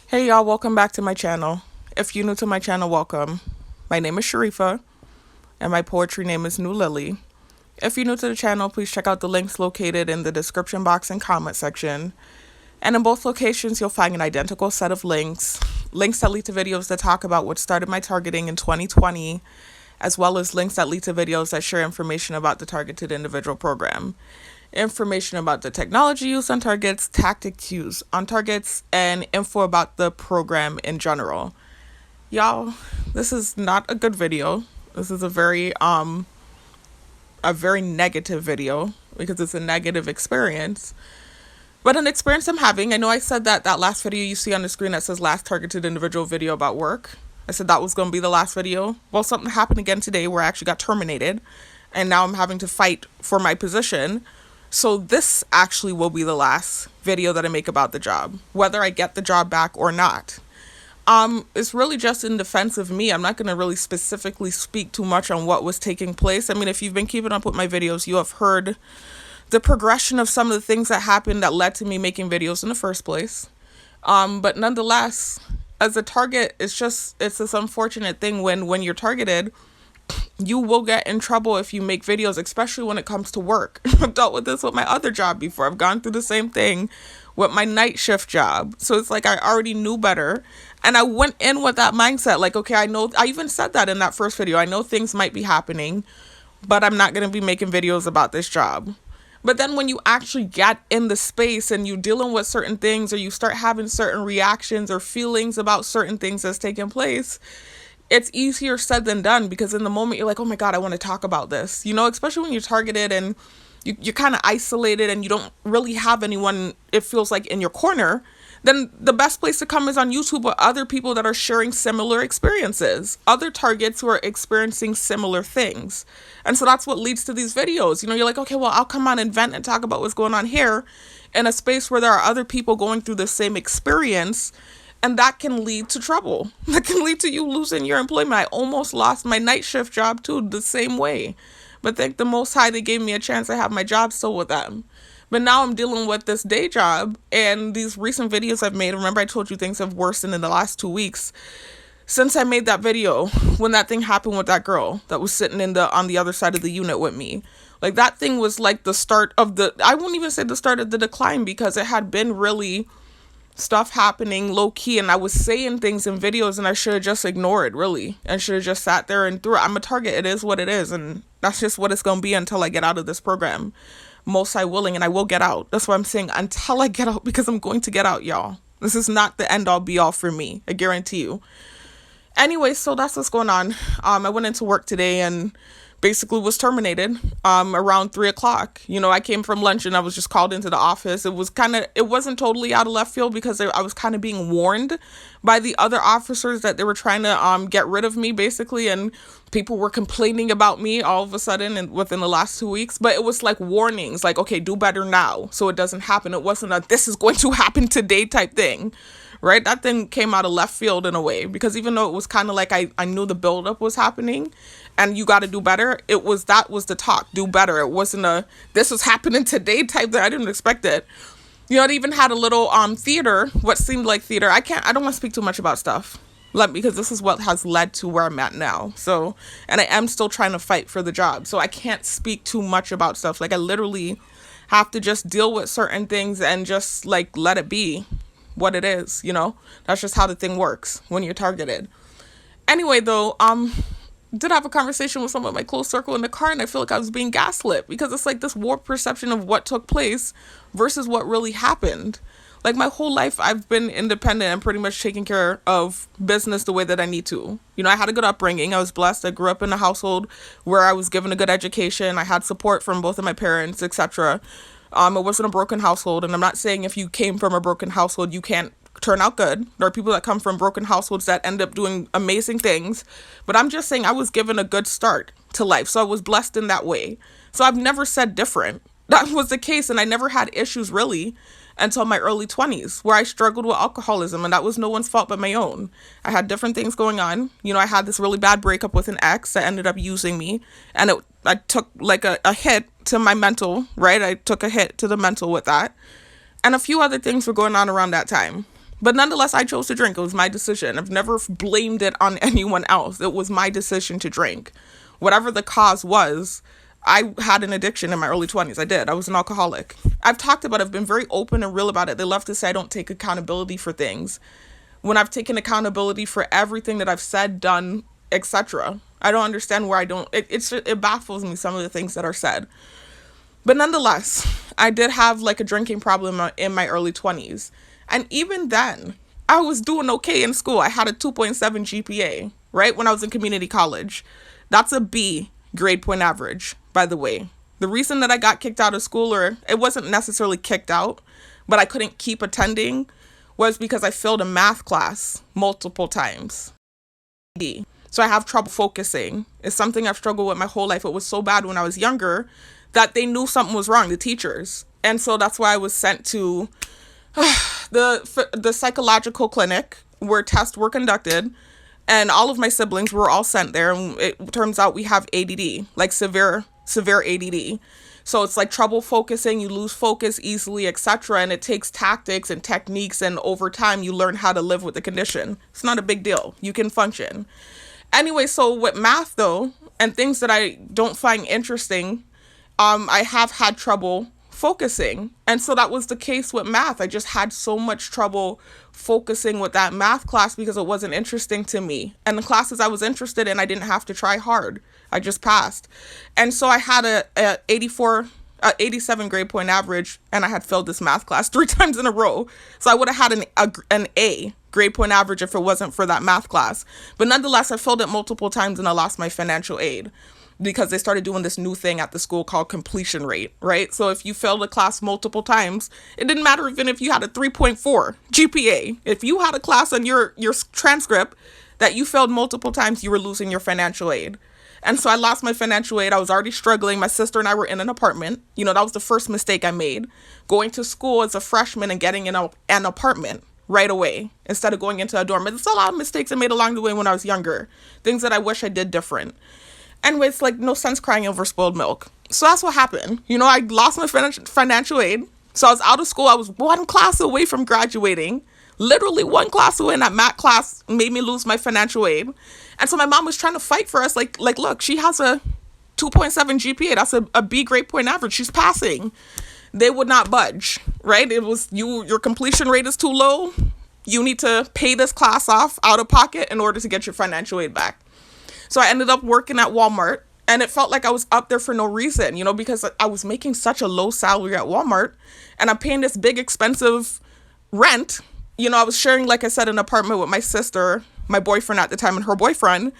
Hey y'all, welcome back to my channel. If you're new to my channel, welcome. My name is Sharifa, and my poetry name is New Lily. If you're new to the channel, please check out the links located in the description box and comment section. And in both locations, you'll find an identical set of links that lead to videos that talk about what started my targeting in 2020, as well as links that lead to videos that share information about the targeted individual program. Information about the technology used on targets, tactics used on targets, and info about the program in general. Y'all, this is not a good video. This is a very negative video because it's a negative experience. But an experience I'm having. I know I said that last video you see on the screen that says last targeted individual video about work. I said that was going to be the last video. Well, something happened again today where I actually got terminated, and now I'm having to fight for my position. So this actually will be the last video that I make about the job, whether I get the job back or not. It's really just in defense of me. I'm not going to really specifically speak too much on what was taking place. I mean, if you've been keeping up with my videos, you have heard the progression of some of the things that happened that led to me making videos in the first place. But nonetheless, as a target, it's this unfortunate thing when you're targeted, you will get in trouble if you make videos, especially when it comes to work. I've dealt with this with my other job before. I've gone through the same thing with my night shift job. So it's like I already knew better. And I went in with that mindset. Like, okay, I know, I even said that in that first video. I know things might be happening, but I'm not going to be making videos about this job. But then when you actually get in the space and you're dealing with certain things, or you start having certain reactions or feelings about certain things that's taking place, it's easier said than done, because in the moment you're like, oh my God, I want to talk about this, especially when you're targeted and you're kind of isolated and you don't really have anyone, it feels like, in your corner. Then the best place to come is on YouTube with other people that are sharing similar experiences, other targets who are experiencing similar things. And so that's what leads to these videos. You're like, okay, well, I'll come on and vent and talk about what's going on here in a space where there are other people going through the same experience. And that can lead to trouble. That can lead to you losing your employment. I almost lost my night shift job too, the same way. But thank the Most High, they gave me a chance to have my job still with them. But now I'm dealing with this day job and these recent videos I've made. Remember, I told you things have worsened in the last 2 weeks. Since I made that video, when that thing happened with that girl that was sitting on the other side of the unit with me. Like, that thing was like the start of I won't even say the start of the decline, because it had been really stuff happening low key, and I was saying things in videos and I should have just ignored, really, and should have just sat there and through it. I'm a target. It is what it is, and that's just what it's going to be until I get out of this program. Most High willing, and I will get out. That's why I'm saying until I get out, because I'm going to get out, y'all. This is not the end all be all for me, I guarantee you. Anyway, so that's what's going on. I went into work today and basically was terminated around 3 o'clock. I came from lunch and I was just called into the office. It wasn't totally out of left field, because I was kind of being warned by the other officers that they were trying to get rid of me, basically, and people were complaining about me all of a sudden and within the last 2 weeks. But it was like warnings, like, okay, do better now so it doesn't happen. It wasn't a this is going to happen today type thing. Right? That thing came out of left field in a way, because even though it was kind of like I knew the buildup was happening and you got to do better, that was the talk, do better. It wasn't this is happening today type that I didn't expect it. It even had a little theater, what seemed like theater. I don't want to speak too much about stuff, because this is what has led to where I'm at now. So, and I am still trying to fight for the job. So I can't speak too much about stuff. Like, I literally have to just deal with certain things and just like let it be what it is. That's just how the thing works when you're targeted. Anyway, though, did have a conversation with someone in my close circle in the car, and I feel like I was being gaslit, because it's like this warped perception of what took place versus what really happened. Like, my whole life I've been independent and pretty much taking care of business the way that I need to. I had a good upbringing. I was blessed. I grew up in a household where I was given a good education. I had support from both of my parents, etc. It wasn't a broken household, and I'm not saying if you came from a broken household, you can't turn out good. There are people that come from broken households that end up doing amazing things, but I'm just saying I was given a good start to life, so I was blessed in that way. So I've never said different. That was the case, and I never had issues really until my early 20s, where I struggled with alcoholism, and that was no one's fault but my own. I had different things going on. I had this really bad breakup with an ex that ended up using me, and I took like a hit to my mental, right? I took a hit to the mental with that. And a few other things were going on around that time. But nonetheless, I chose to drink. It was my decision. I've never blamed it on anyone else. It was my decision to drink. Whatever the cause was, I had an addiction in my early 20s. I did. I was an alcoholic. I've talked about it. I've been very open and real about it. They love to say I don't take accountability for things, when I've taken accountability for everything that I've said, done, etc. I don't understand where I don't. It baffles me, some of the things that are said. But nonetheless, I did have like a drinking problem in my early 20s. And even then, I was doing okay in school. I had a 2.7 GPA, right? When I was in community college. That's a B grade point average, by the way. The reason that I got kicked out of school, or it wasn't necessarily kicked out, but I couldn't keep attending, was because I failed a math class multiple times. So I have trouble focusing. It's something I've struggled with my whole life. It was so bad when I was younger that they knew something was wrong, the teachers. And so that's why I was sent to the psychological clinic where tests were conducted, and all of my siblings were all sent there. And it turns out we have ADD, like severe ADD. So it's like trouble focusing, you lose focus easily, etc. And it takes tactics and techniques, and over time you learn how to live with the condition. It's not a big deal. You can function. Anyway, so with math though, and things that I don't find interesting, I have had trouble focusing. And so that was the case with math. I just had so much trouble focusing with that math class because it wasn't interesting to me. And the classes I was interested in, I didn't have to try hard. I just passed. And so I had a 87 grade point average, and I had failed this math class 3 times in a row. So I would have had an A grade point average if it wasn't for that math class. But nonetheless, I failed it multiple times, and I lost my financial aid because they started doing this new thing at the school called completion rate, right? So if you failed a class multiple times, it didn't matter even if you had a 3.4 GPA. If you had a class on your transcript that you failed multiple times, you were losing your financial aid. And so I lost my financial aid. I was already struggling. My sister and I were in an apartment. You know, that was the first mistake I made. Going to school as a freshman and getting in an apartment right away instead of going into a dorm. There's a lot of mistakes I made along the way when I was younger. Things that I wish I did different. Anyway, it's like no sense crying over spoiled milk. So that's what happened. You know, I lost my financial aid. So I was out of school. I was one class away from graduating. Literally one class away, and that math class made me lose my financial aid. And so my mom was trying to fight for us. Like, look, she has a 2.7 GPA. That's a B grade point average. She's passing. They would not budge, right? It was your completion rate is too low. You need to pay this class off out of pocket in order to get your financial aid back. So I ended up working at Walmart, and it felt like I was up there for no reason, you know, because I was making such a low salary at Walmart, and I'm paying this big expensive rent. You know, I was sharing, like I said, an apartment with my sister, my boyfriend at the time, and her boyfriend.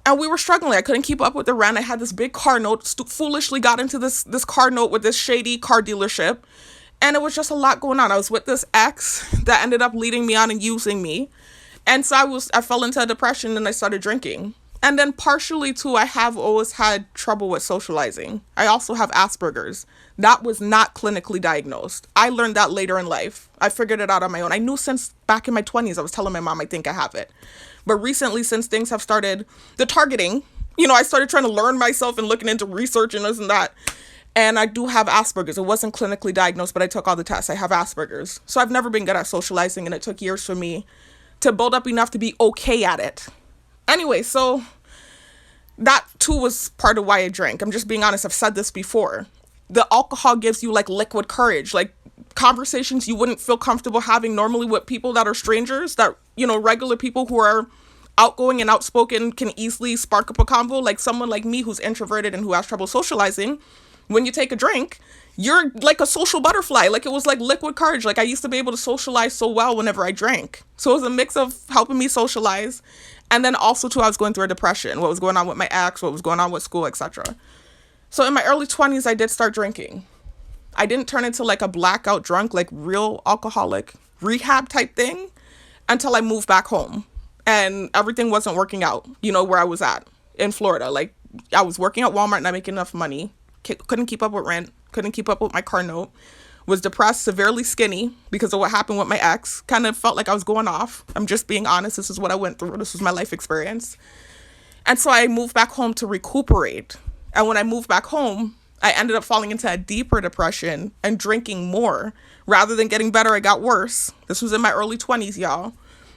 And we were struggling. I couldn't keep up with the rent. I had this big car note, foolishly got into this car note with this shady car dealership. And it was just a lot going on. I was with this ex that ended up leading me on and using me. And so I fell into a depression, and I started drinking. And then partially too, I have always had trouble with socializing. I also have Asperger's. That was not clinically diagnosed. I learned that later in life. I figured it out on my own. I knew since back in my 20s, I was telling my mom, I think I have it. But recently, since things have started, the targeting, you know, I started trying to learn myself and looking into research and this and that. And I do have Asperger's. It wasn't clinically diagnosed, but I took all the tests. I have Asperger's. So I've never been good at socializing, and it took years for me to build up enough to be okay at it. Anyway, so that too was part of why I drank. I'm just being honest. I've said this before. The alcohol gives you like liquid courage, like conversations you wouldn't feel comfortable having normally with people that are strangers, that, you know, regular people who are outgoing and outspoken can easily spark up a convo. Like someone like me who's introverted and who has trouble socializing. When you take a drink, you're like a social butterfly. Like it was like liquid courage. Like I used to be able to socialize so well whenever I drank. So it was a mix of helping me socialize. And then also too, I was going through a depression, what was going on with my ex, what was going on with school, etc. So in my early 20s, I did start drinking. I didn't turn into like a blackout drunk, like real alcoholic rehab type thing until I moved back home. And everything wasn't working out, you know, where I was at in Florida. Like I was working at Walmart, not making enough money, couldn't keep up with rent, couldn't keep up with my car note, was depressed, severely skinny because of what happened with my ex. Kind of felt like I was going off. I'm just being honest. This is what I went through. This was my life experience. And so I moved back home to recuperate. And when I moved back home, I ended up falling into a deeper depression and drinking more. Rather than getting better, I got worse. This was in my early 20s, y'all.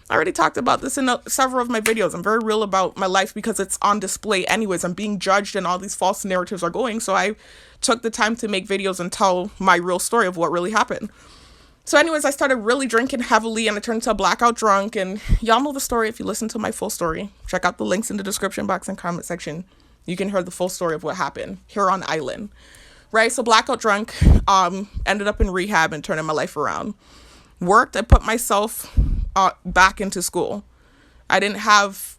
I already talked about this in several of my videos. I'm very real about my life because it's on display anyways. I'm being judged and all these false narratives are going. So I took the time to make videos and tell my real story of what really happened. So anyways, I started really drinking heavily and I turned into a blackout drunk. And y'all know the story if you listen to my full story. Check out the links in the description box and comment section. You can hear the full story of what happened here on Island. Right? So blackout drunk, ended up in rehab and turning my life around. Worked, I put myself back into school. I didn't have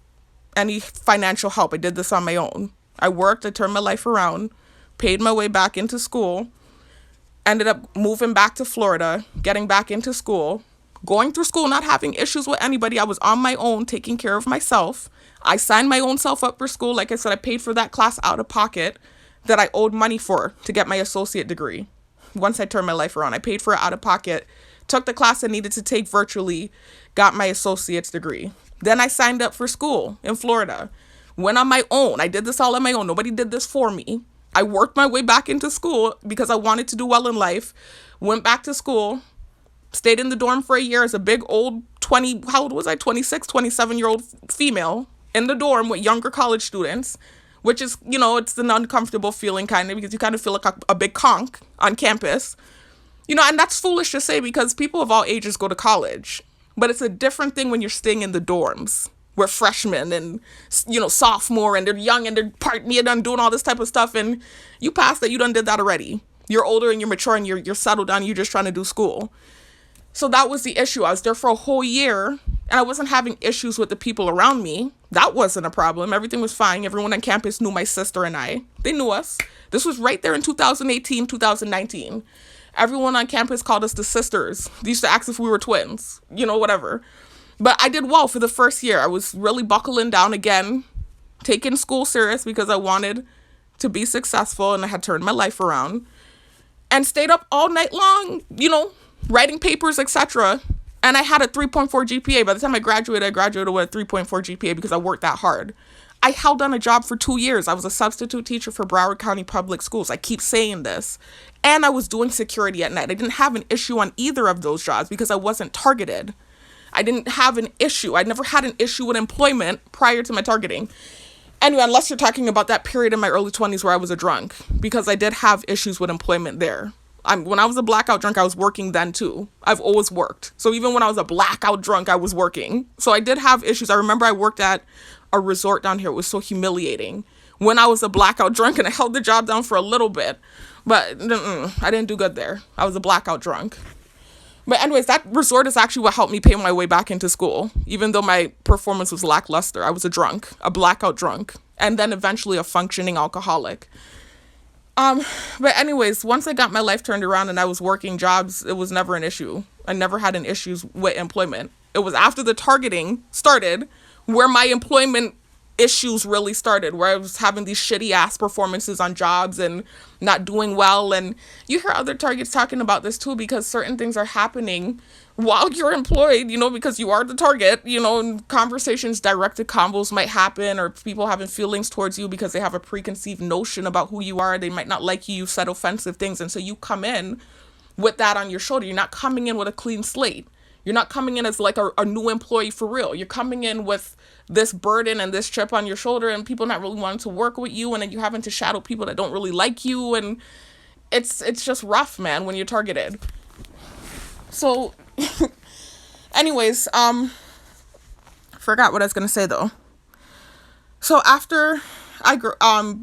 any financial help. I did this on my own. I worked, I turned my life around, paid my way back into school, ended up moving back to Florida, getting back into school, going through school, not having issues with anybody. I was on my own, taking care of myself. I signed my own self up for school. Like I said, I paid for that class out of pocket that I owed money for to get my associate degree. Once I turned my life around, I paid for it out of pocket, took the class I needed to take virtually, got my associate's degree. Then I signed up for school in Florida, went on my own. I did this all on my own. Nobody did this for me. I worked my way back into school because I wanted to do well in life, went back to school, stayed in the dorm for a year as a big old 26, 27-year-old female in the dorm with younger college students, which is, it's an uncomfortable feeling kind of because you kind of feel like a big conk on campus. And that's foolish to say because people of all ages go to college. But it's a different thing when you're staying in the dorms. We're freshmen and, sophomore and they're young and they're partying and doing all this type of stuff. And you passed that, you done did that already. You're older and you're mature and you're settled down and you're just trying to do school. So that was the issue. I was there for a whole year and I wasn't having issues with the people around me. That wasn't a problem. Everything was fine. Everyone on campus knew my sister and I. They knew us. This was right there in 2018, 2019. Everyone on campus called us the sisters. They used to ask if we were twins, whatever. But I did well for the first year. I was really buckling down again, taking school serious because I wanted to be successful and I had turned my life around. And stayed up all night long, writing papers, etc. And I had a 3.4 GPA. By the time I graduated with a 3.4 GPA because I worked that hard. I held on a job for 2 years. I was a substitute teacher for Broward County Public Schools. I keep saying this. And I was doing security at night. I didn't have an issue on either of those jobs because I wasn't targeted. I didn't have an issue. I never had an issue with employment prior to my targeting. Anyway, unless you're talking about that period in my early 20s where I was a drunk, because I did have issues with employment there. When I was a blackout drunk, I was working then too. I've always worked. So even when I was a blackout drunk, I was working. So I did have issues. I remember I worked at a resort down here. It was so humiliating when I was a blackout drunk, and I held the job down for a little bit, but I didn't do good there. I was a blackout drunk. But anyways, that resort is actually what helped me pay my way back into school. Even though my performance was lackluster, I was a blackout drunk, and then eventually a functioning alcoholic. But anyways, once I got my life turned around and I was working jobs, it was never an issue. I never had an issues with employment. It was after the targeting started where my employment issues really started, where I was having these shitty ass performances on jobs and not doing well. And you hear other targets talking about this too, because certain things are happening while you're employed, because you are the target, and conversations, directed combos might happen, or people having feelings towards you because they have a preconceived notion about who you are. They might not like you. You said offensive things. And so you come in with that on your shoulder. You're not coming in with a clean slate. You're not coming in as like a new employee for real. You're coming in with this burden and this chip on your shoulder and people not really wanting to work with you, and then you having to shadow people that don't really like you, and it's just rough, man, when you're targeted. So anyways, forgot what I was gonna say though. So after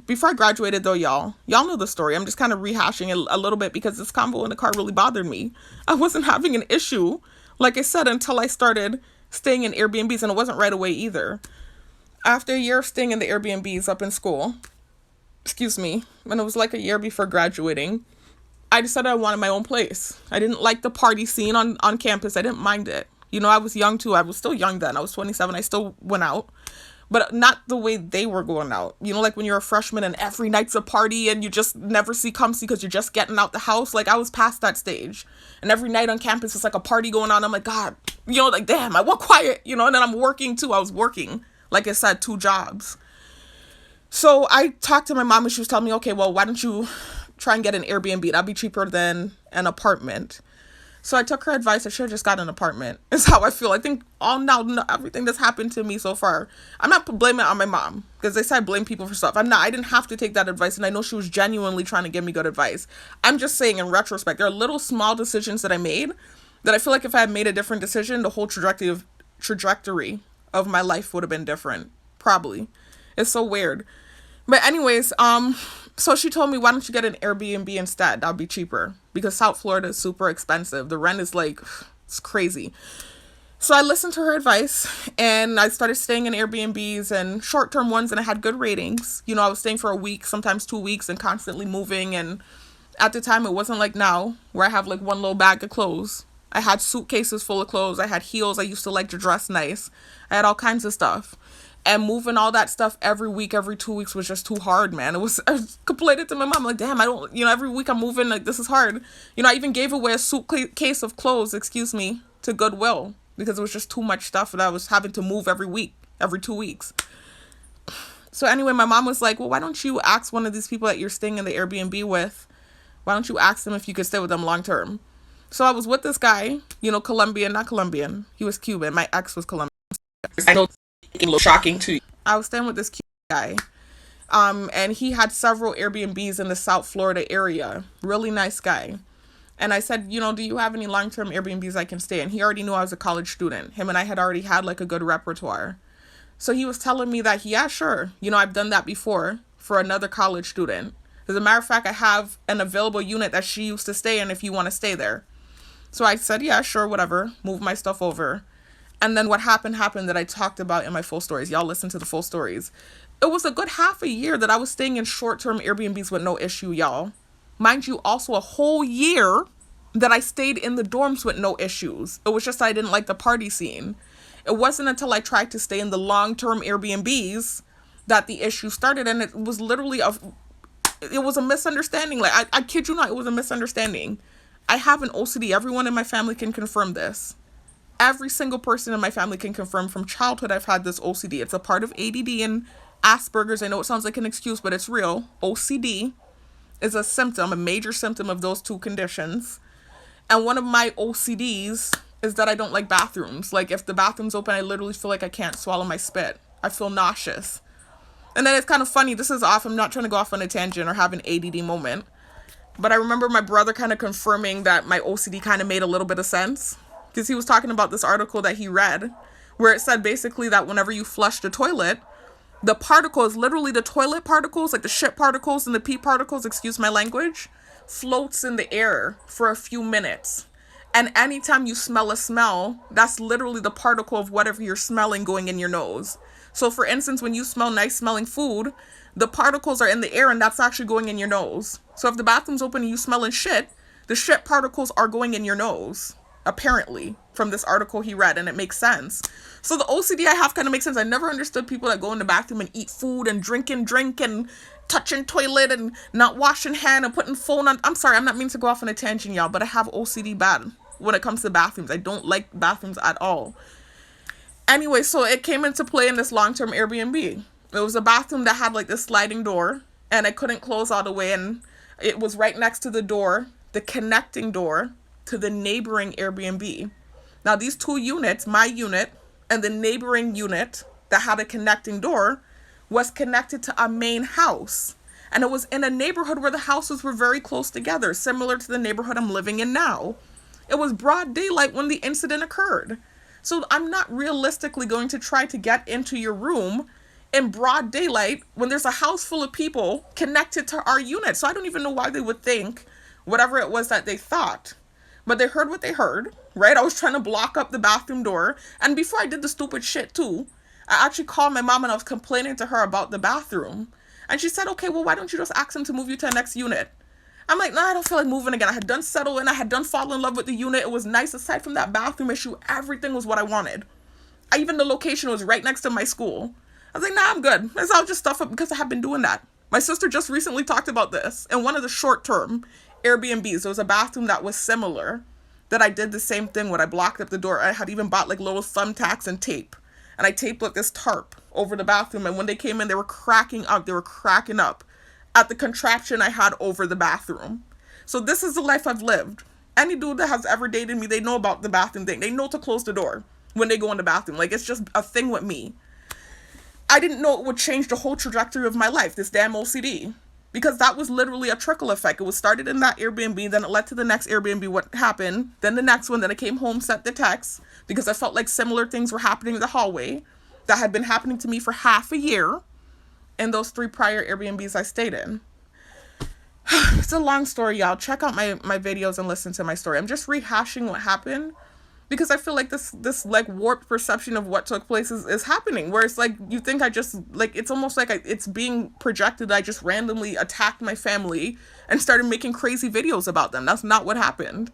before I graduated though, y'all know the story. I'm just kind of rehashing it a little bit because this convo in the car really bothered me. I wasn't having an issue, like I said, until I started staying in Airbnbs, and it wasn't right away either. After a year of staying in the Airbnbs up in school, when it was like a year before graduating, I decided I wanted my own place. I didn't like the party scene on campus. I didn't mind it. I was young too. I was still young then. I was 27. I still went out, but not the way they were going out. Like when you're a freshman and every night's a party and you just never see because you're just getting out the house. Like I was past that stage, and every night on campus it's like a party going on. I'm like, God, damn, I want quiet, and then I'm working too. I was working, like I said, 2 jobs. So I talked to my mom and she was telling me, okay, well, why don't you try and get an Airbnb. That'd be cheaper than an apartment. So I took her advice. I should have just got an apartment. Is how I feel. I think everything that's happened to me so far, I'm not blaming it on my mom, because they say I blame people for stuff. I'm not. I didn't have to take that advice, and I know she was genuinely trying to give me good advice. I'm just saying, in retrospect, there are little small decisions that I made that I feel like if I had made a different decision, the whole trajectory of my life would have been different. Probably. It's so weird. But anyways, so she told me, why don't you get an Airbnb instead? That'll be cheaper, because South Florida is super expensive. The rent is like, it's crazy. So I listened to her advice, and I started staying in Airbnbs and short-term ones, and I had good ratings. You know, I was staying for a week, sometimes 2 weeks, and constantly moving. And at the time, it wasn't like now, where I have like one little bag of clothes. I had suitcases full of clothes. I had heels. I used to like to dress nice. I had all kinds of stuff. And moving all that stuff every week, every 2 weeks was just too hard, man. I complained it to my mom, like, damn, every week I'm moving, like, this is hard. I even gave away a suitcase of clothes, to Goodwill, because it was just too much stuff that I was having to move every week, every 2 weeks. So anyway, my mom was like, well, why don't you ask one of these people that you're staying in the Airbnb with, why don't you ask them if you could stay with them long term? So I was with this guy, not Colombian. He was Cuban. My ex was Colombian. I know it's a little shocking to you. I was staying with this Cuban guy. And he had several Airbnbs in the South Florida area. Really nice guy. And I said, do you have any long-term Airbnbs I can stay in? He already knew I was a college student. Him and I had already had like a good repertoire. So he was telling me that, yeah, sure. I've done that before for another college student. As a matter of fact, I have an available unit that she used to stay in if you want to stay there. So I said, yeah, sure, whatever. Move my stuff over. And then what happened that I talked about in my full stories. Y'all listen to the full stories. It was a good half a year that I was staying in short-term Airbnbs with no issue, y'all. Mind you, also a whole year that I stayed in the dorms with no issues. It was just I didn't like the party scene. It wasn't until I tried to stay in the long-term Airbnbs that the issue started. And it was literally it was a misunderstanding. Like, I kid you not, it was a misunderstanding. I have an OCD. Everyone in my family can confirm this. Every single person in my family can confirm from childhood I've had this OCD. It's a part of ADD and Asperger's. I know it sounds like an excuse, but it's real. OCD is a major symptom of those two conditions. And one of my OCDs is that I don't like bathrooms. Like, if the bathroom's open, I literally feel like I can't swallow my spit. I feel nauseous. And then it's kind of funny. This is off. I'm not trying to go off on a tangent or have an ADD moment. But I remember my brother kind of confirming that my OCD kind of made a little bit of sense. Because he was talking about this article that he read where it said basically that whenever you flush the toilet, the particles, literally the toilet particles, like the shit particles and the pee particles, excuse my language, floats in the air for a few minutes. And anytime you smell a smell, that's literally the particle of whatever you're smelling going in your nose. So for instance, when you smell nice smelling food, the particles are in the air and that's actually going in your nose. So if the bathroom's open and you smelling shit, the shit particles are going in your nose. Apparently, from this article he read, and it makes sense. So the OCD I have kind of makes sense. I never understood people that go in the bathroom and eat food and drink and touching toilet and not washing hand and putting phone on. I'm sorry, I'm not meaning to go off on a tangent, y'all, but I have OCD bad when it comes to bathrooms. I don't like bathrooms at all. Anyway, so it came into play in this long-term Airbnb. It was a bathroom that had like this sliding door, and I couldn't close all the way, and it was right next to the door, the connecting door to the neighboring Airbnb. Now these two units, my unit and the neighboring unit that had a connecting door, was connected to a main house. And it was in a neighborhood where the houses were very close together, similar to the neighborhood I'm living in now. It was broad daylight when the incident occurred. So I'm not realistically going to try to get into your room in broad daylight when there's a house full of people connected to our unit. So I don't even know why they would think whatever it was that they thought. But they heard what they heard, right? I was trying to block up the bathroom door. And before I did the stupid shit too, I actually called my mom and I was complaining to her about the bathroom. And she said, okay, well, why don't you just ask him to move you to the next unit? I'm like, nah, I don't feel like moving again. I had done settle in. I had done fall in love with the unit. It was nice. Aside from that bathroom issue, everything was what I wanted. Even the location was right next to my school. I was like, nah, I'm good. I'll just stuff up because I have been doing that. My sister just recently talked about this in one of the short-term Airbnbs. There was a bathroom that was similar that I did the same thing when I blocked up the door. I had even bought like little thumbtacks and tape. And I taped like this tarp over the bathroom. And when they came in, they were cracking up. at the contraption I had over the bathroom. So this is the life I've lived. Any dude that has ever dated me, they know about the bathroom thing. They know to close the door when they go in the bathroom. Like, it's just a thing with me. I didn't know it would change the whole trajectory of my life, this damn OCD. Because that was literally a trickle effect. It was started in that Airbnb, then it led to the next Airbnb, what happened, then the next one, then I came home, sent the text, because I felt like similar things were happening in the hallway that had been happening to me for half a year in those 3 prior Airbnbs I stayed in. It's a long story, y'all. Check out my videos and listen to my story. I'm just rehashing what happened because I feel like this like warped perception of what took place is happening, where it's like you think I just, like, it's almost like it's being projected that I just randomly attacked my family and started making crazy videos about them. That's not what happened.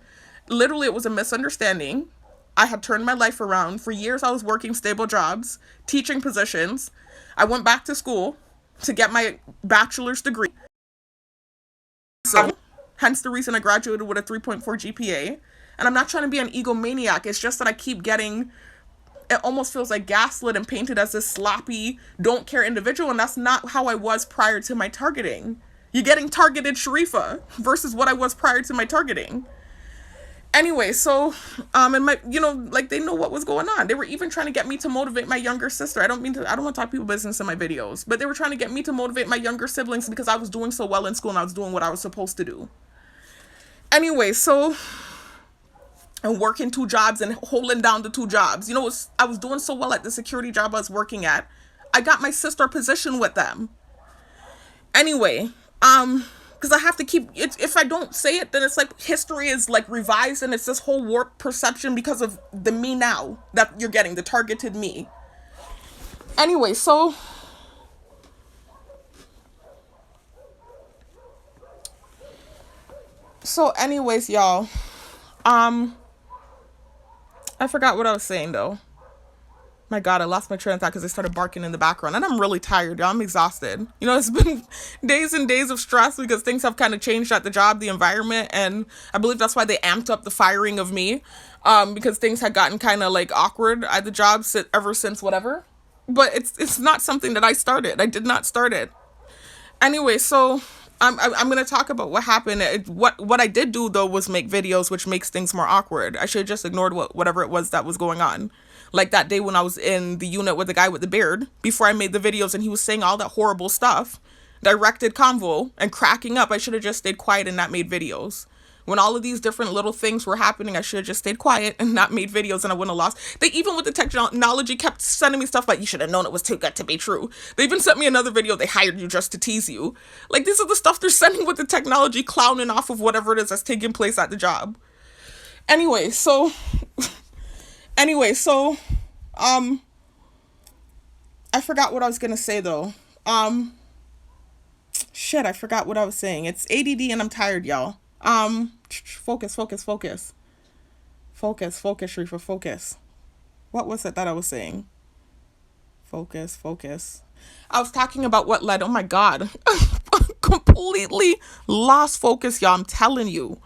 Literally, it was a misunderstanding. I had turned my life around. For years, I was working stable jobs, teaching positions. I went back to school to get my bachelor's degree. So, hence the reason I graduated with a 3.4 GPA. And I'm not trying to be an egomaniac. It's just that I keep getting, it almost feels like gaslit and painted as this sloppy, don't care individual. And that's not how I was prior to my targeting. You're getting targeted, Sharifa, versus what I was prior to my targeting. Anyway, so, and my, like, they know what was going on. They were even trying to get me to motivate my younger sister. I don't want to talk people business in my videos, but they were trying to get me to motivate my younger siblings because I was doing so well in school and I was doing what I was supposed to do. Anyway, so, and working 2 jobs and holding down the 2 jobs. I was doing so well at the security job I was working at. I got my sister a position with them. Anyway, because I have to keep it. If I don't say it, then it's like history is like revised and it's this whole warped perception because of the me now that you're getting, the targeted me. Anyway, so anyways, y'all, I forgot what I was saying though. My God, I lost my train of thought because I started barking in the background. And I'm really tired, y'all. I'm exhausted. It's been days and days of stress because things have kind of changed at the job, the environment. And I believe that's why they amped up the firing of me. Because things had gotten kind of like awkward at the job ever since whatever. But it's not something that I started. I did not start it. Anyway, so I'm going to talk about what happened. What I did do, though, was make videos, which makes things more awkward. I should have just ignored whatever it was that was going on. Like that day when I was in the unit with the guy with the beard, before I made the videos and he was saying all that horrible stuff, directed convo and cracking up, I should have just stayed quiet and not made videos. When all of these different little things were happening, I should have just stayed quiet and not made videos and I wouldn't have lost. They, even with the technology, kept sending me stuff like, you should have known it was too good to be true. They even sent me another video, they hired you just to tease you. Like, these are the stuff they're sending with the technology, clowning off of whatever it is that's taking place at the job. Anyway, so I forgot what I was gonna say though. Shit, I forgot what I was saying. It's ADD and I'm tired, y'all. Focus, Sharifa, focus. What was it that I was saying? Focus. I was talking about what led, oh my God. Completely lost focus, y'all, I'm telling you.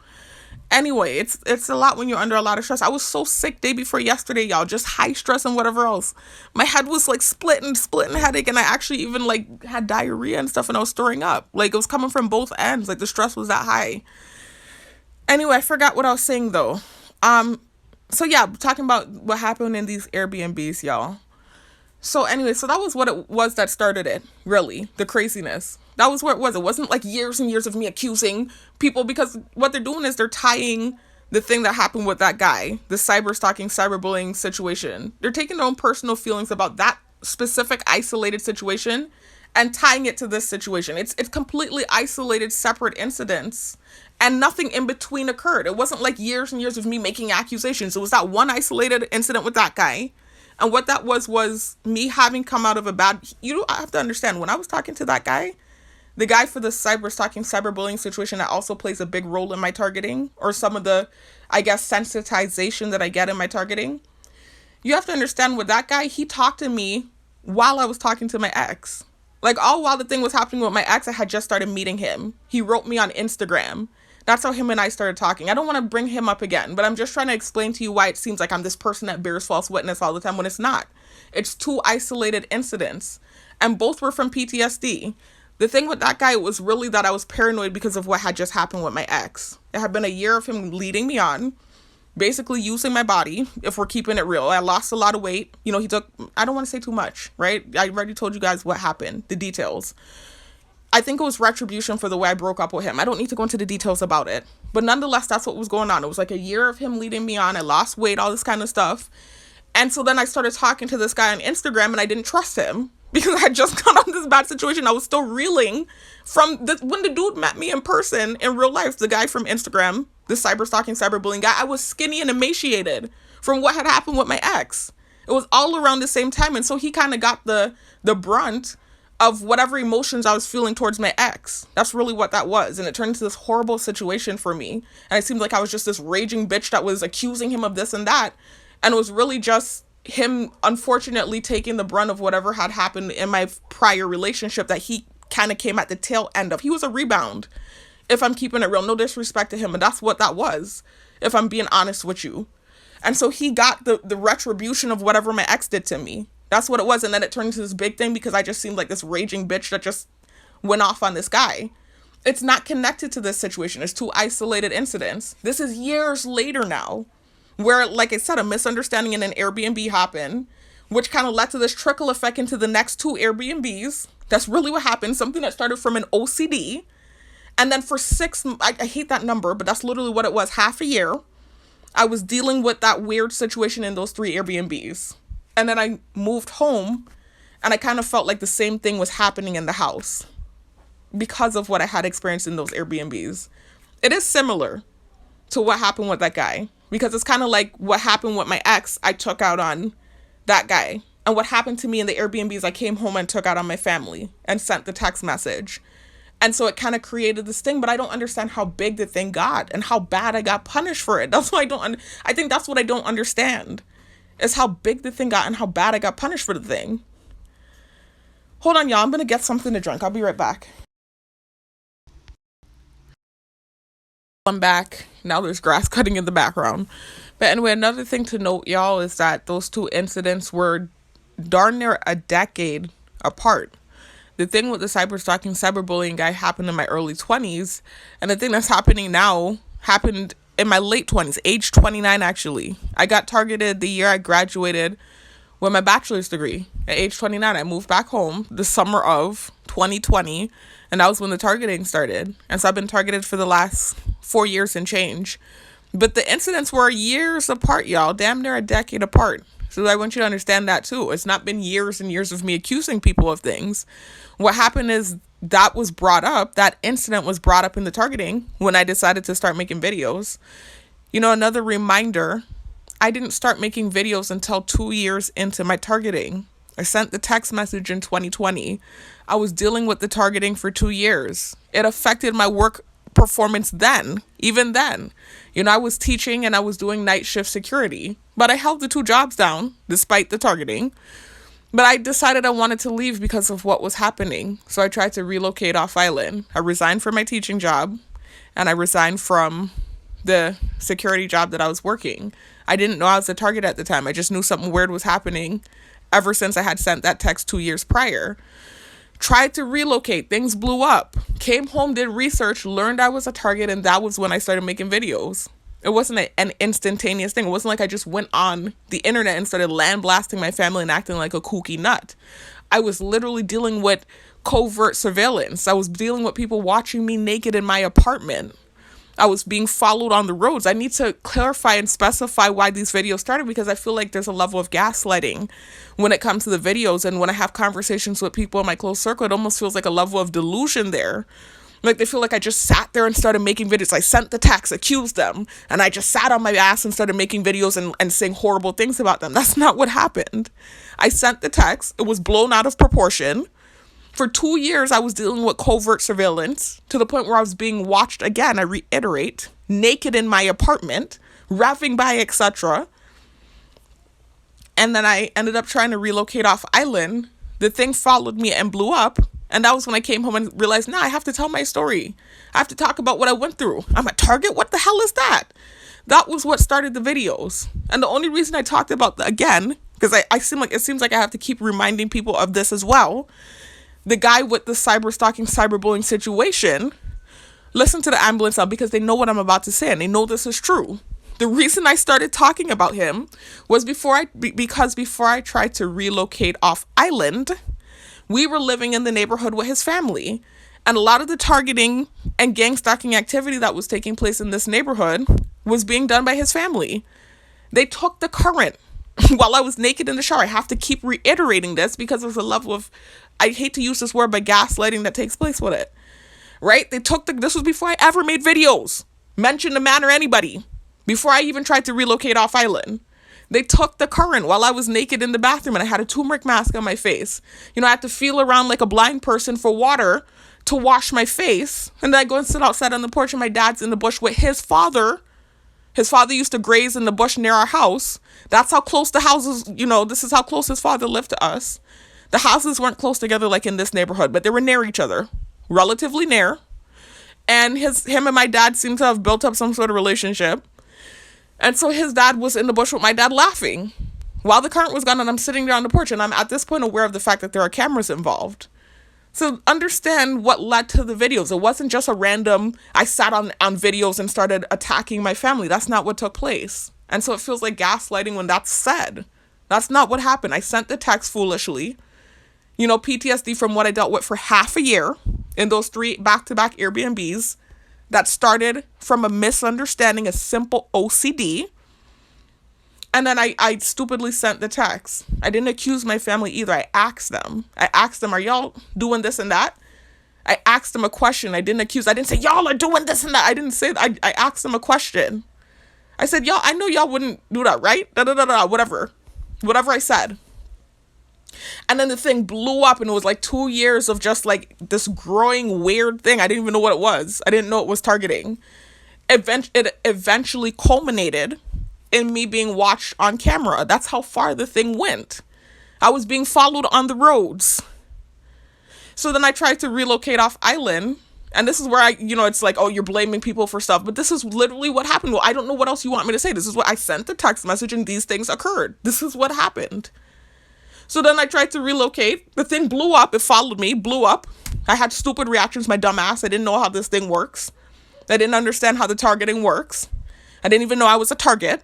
Anyway, it's a lot when you're under a lot of stress. I was so sick day before yesterday, y'all. Just high stress and whatever else. My head was like splitting headache, and I actually even like had diarrhea and stuff, and I was throwing up. Like, it was coming from both ends. Like, the stress was that high. Anyway, I forgot what I was saying though. So yeah, talking about what happened in these Airbnbs, y'all. So anyway, so that was what it was that started it, really, the craziness. That was where it was. It wasn't like years and years of me accusing people, because what they're doing is they're tying the thing that happened with that guy, the cyberstalking, cyberbullying situation. They're taking their own personal feelings about that specific isolated situation and tying it to this situation. It's completely isolated, separate incidents, and nothing in between occurred. It wasn't like years and years of me making accusations. It was that one isolated incident with that guy. And what that was me having come out of a bad... I have to understand, when I was talking to that guy, the guy for the cyberstalking, cyberbullying situation that also plays a big role in my targeting, or some of the, I guess, sensitization that I get in my targeting. You have to understand, with that guy, he talked to me while I was talking to my ex. Like, all while the thing was happening with my ex, I had just started meeting him. He wrote me on Instagram. That's how him and I started talking. I don't want to bring him up again, but I'm just trying to explain to you why it seems like I'm this person that bears false witness all the time when it's not. It's 2 isolated incidents, and both were from PTSD. The thing with that guy was really that I was paranoid because of what had just happened with my ex. It had been a year of him leading me on, basically using my body, if we're keeping it real. I lost a lot of weight. You know, he took, I don't want to say too much, right? I already told you guys what happened, the details. I think it was retribution for the way I broke up with him. I don't need to go into the details about it. But nonetheless, that's what was going on. It was like a year of him leading me on. I lost weight, all this kind of stuff. And so then I started talking to this guy on Instagram and I didn't trust him because I had just got on this bad situation. I was still reeling from when the dude met me in person, in real life, the guy from Instagram, the cyber stalking, cyberbullying guy. I was skinny and emaciated from what had happened with my ex. It was all around the same time. And so he kind of got the brunt of whatever emotions I was feeling towards my ex. That's really what that was. And it turned into this horrible situation for me. And it seemed like I was just this raging bitch that was accusing him of this and that. And it was really just him, unfortunately, taking the brunt of whatever had happened in my prior relationship that he kind of came at the tail end of. He was a rebound, if I'm keeping it real. No disrespect to him, and that's what that was, if I'm being honest with you. And so he got the retribution of whatever my ex did to me. That's what it was. And then it turned into this big thing because I just seemed like this raging bitch that just went off on this guy. It's not connected to this situation. It's two isolated incidents. This is years later now, where, like I said, a misunderstanding in an Airbnb happened, which kind of led to this trickle effect into the next two Airbnbs. That's really what happened. Something that started from an OCD. And then for I hate that number, but that's literally what it was. Half a year, I was dealing with that weird situation in those three Airbnbs. And then I moved home and I kind of felt like the same thing was happening in the house because of what I had experienced in those Airbnbs. It is similar to what happened with that guy, because it's kind of like what happened with my ex, I took out on that guy. And what happened to me in the Airbnbs, I came home and took out on my family and sent the text message. And so it kind of created this thing, but I don't understand how big the thing got and how bad I got punished for it. That's why I think that's what I don't understand, is how big the thing got and how bad I got punished for the thing. Hold on, y'all. I'm going to get something to drink. I'll be right back. I'm back. Now there's grass cutting in the background. But anyway, another thing to note, y'all, is that those two incidents were darn near a decade apart. The thing with the cyberstalking, cyberbullying guy happened in my early 20s. And the thing that's happening now happened in my late 20s, age 29, actually. I got targeted the year I graduated with my bachelor's degree. At age 29, I moved back home the summer of 2020. And that was when the targeting started. And so I've been targeted for the last 4 years and change. But the incidents were years apart, y'all. Damn near a decade apart. So I want you to understand that too. It's not been years and years of me accusing people of things. What happened is that was brought up. That incident was brought up in the targeting when I decided to start making videos. You know, another reminder, I didn't start making videos until 2 years into my targeting. I sent the text message in 2020. I was dealing with the targeting for 2 years. It affected my work performance then, even then. You know, I was teaching and I was doing night shift security, but I held the two jobs down despite the targeting. But I decided I wanted to leave because of what was happening. So I tried to relocate off island. I resigned from my teaching job and I resigned from the security job that I was working. I didn't know I was a target at the time. I just knew something weird was happening ever since I had sent that text 2 years prior. Tried to relocate. Things blew up. Came home, did research, learned I was a target, and that was when I started making videos. It wasn't an instantaneous thing. It wasn't like I just went on the internet and started land blasting my family and acting like a kooky nut. I was literally dealing with covert surveillance. I was dealing with people watching me naked in my apartment. I was being followed on the roads. I need to clarify and specify why these videos started, because I feel like there's a level of gaslighting when it comes to the videos. And when I have conversations with people in my close circle, it almost feels like a level of delusion there. Like they feel like I just sat there and started making videos. I sent the text, accused them, and I just sat on my ass and started making videos and saying horrible things about them. That's not what happened. I sent the text. It was blown out of proportion. For 2 years, I was dealing with covert surveillance to the point where I was being watched, again, I reiterate, naked in my apartment, raving by, etc. And then I ended up trying to relocate off island. The thing followed me and blew up. And that was when I came home and realized, I have to tell my story. I have to talk about what I went through. I'm a target? What the hell is that? That was what started the videos. And the only reason I talked about again, because it seems like I have to keep reminding people of this as well. the guy with the cyber stalking, cyberbullying situation listened to the ambulance out because they know what I'm about to say and they know this is true. The reason I started talking about him was because before I tried to relocate off island, we were living in the neighborhood with his family. And a lot of the targeting and gang stalking activity that was taking place in this neighborhood was being done by his family. They took the current while I was naked in the shower. I have to keep reiterating this because there's a level of, I hate to use this word, but gaslighting that takes place with it. Right? This was before I ever made videos, mentioned a man or anybody, before I even tried to relocate off island. They took the current while I was naked in the bathroom and I had a turmeric mask on my face. I had to feel around like a blind person for water to wash my face. And then I go and sit outside on the porch and my dad's in the bush with his father. His father used to graze in the bush near our house. That's how close the houses, this is how close his father lived to us. The houses weren't close together like in this neighborhood, but they were near each other, relatively near. And him and my dad seemed to have built up some sort of relationship. And so his dad was in the bush with my dad laughing while the current was gone, and I'm sitting there on the porch and I'm at this point aware of the fact that there are cameras involved. So understand what led to the videos. It wasn't just a random, I sat on videos and started attacking my family. That's not what took place. And so it feels like gaslighting when that's said. That's not what happened. I sent the text foolishly. PTSD from what I dealt with for half a year in those 3 back-to-back Airbnbs that started from a misunderstanding, a simple OCD. And then I stupidly sent the text. I didn't accuse my family either. I asked them, are y'all doing this and that? I asked them a question. I didn't say, y'all are doing this and that. I didn't say that. I asked them a question. I said, y'all, I know y'all wouldn't do that, right? Whatever I said. And then the thing blew up and it was like 2 years of just like this growing weird thing. I didn't even know what it was. I didn't know it was targeting. It eventually culminated in me being watched on camera. That's how far the thing went. I was being followed on the roads. So then I tried to relocate off island. And this is where it's like, oh, you're blaming people for stuff. But this is literally what happened. Well, I don't know what else you want me to say. This is what I sent the text message and these things occurred. This is what happened. So then I tried to relocate. The thing blew up. It followed me, blew up. I had stupid reactions, my dumb ass. I didn't know how this thing works. I didn't understand how the targeting works. I didn't even know I was a target.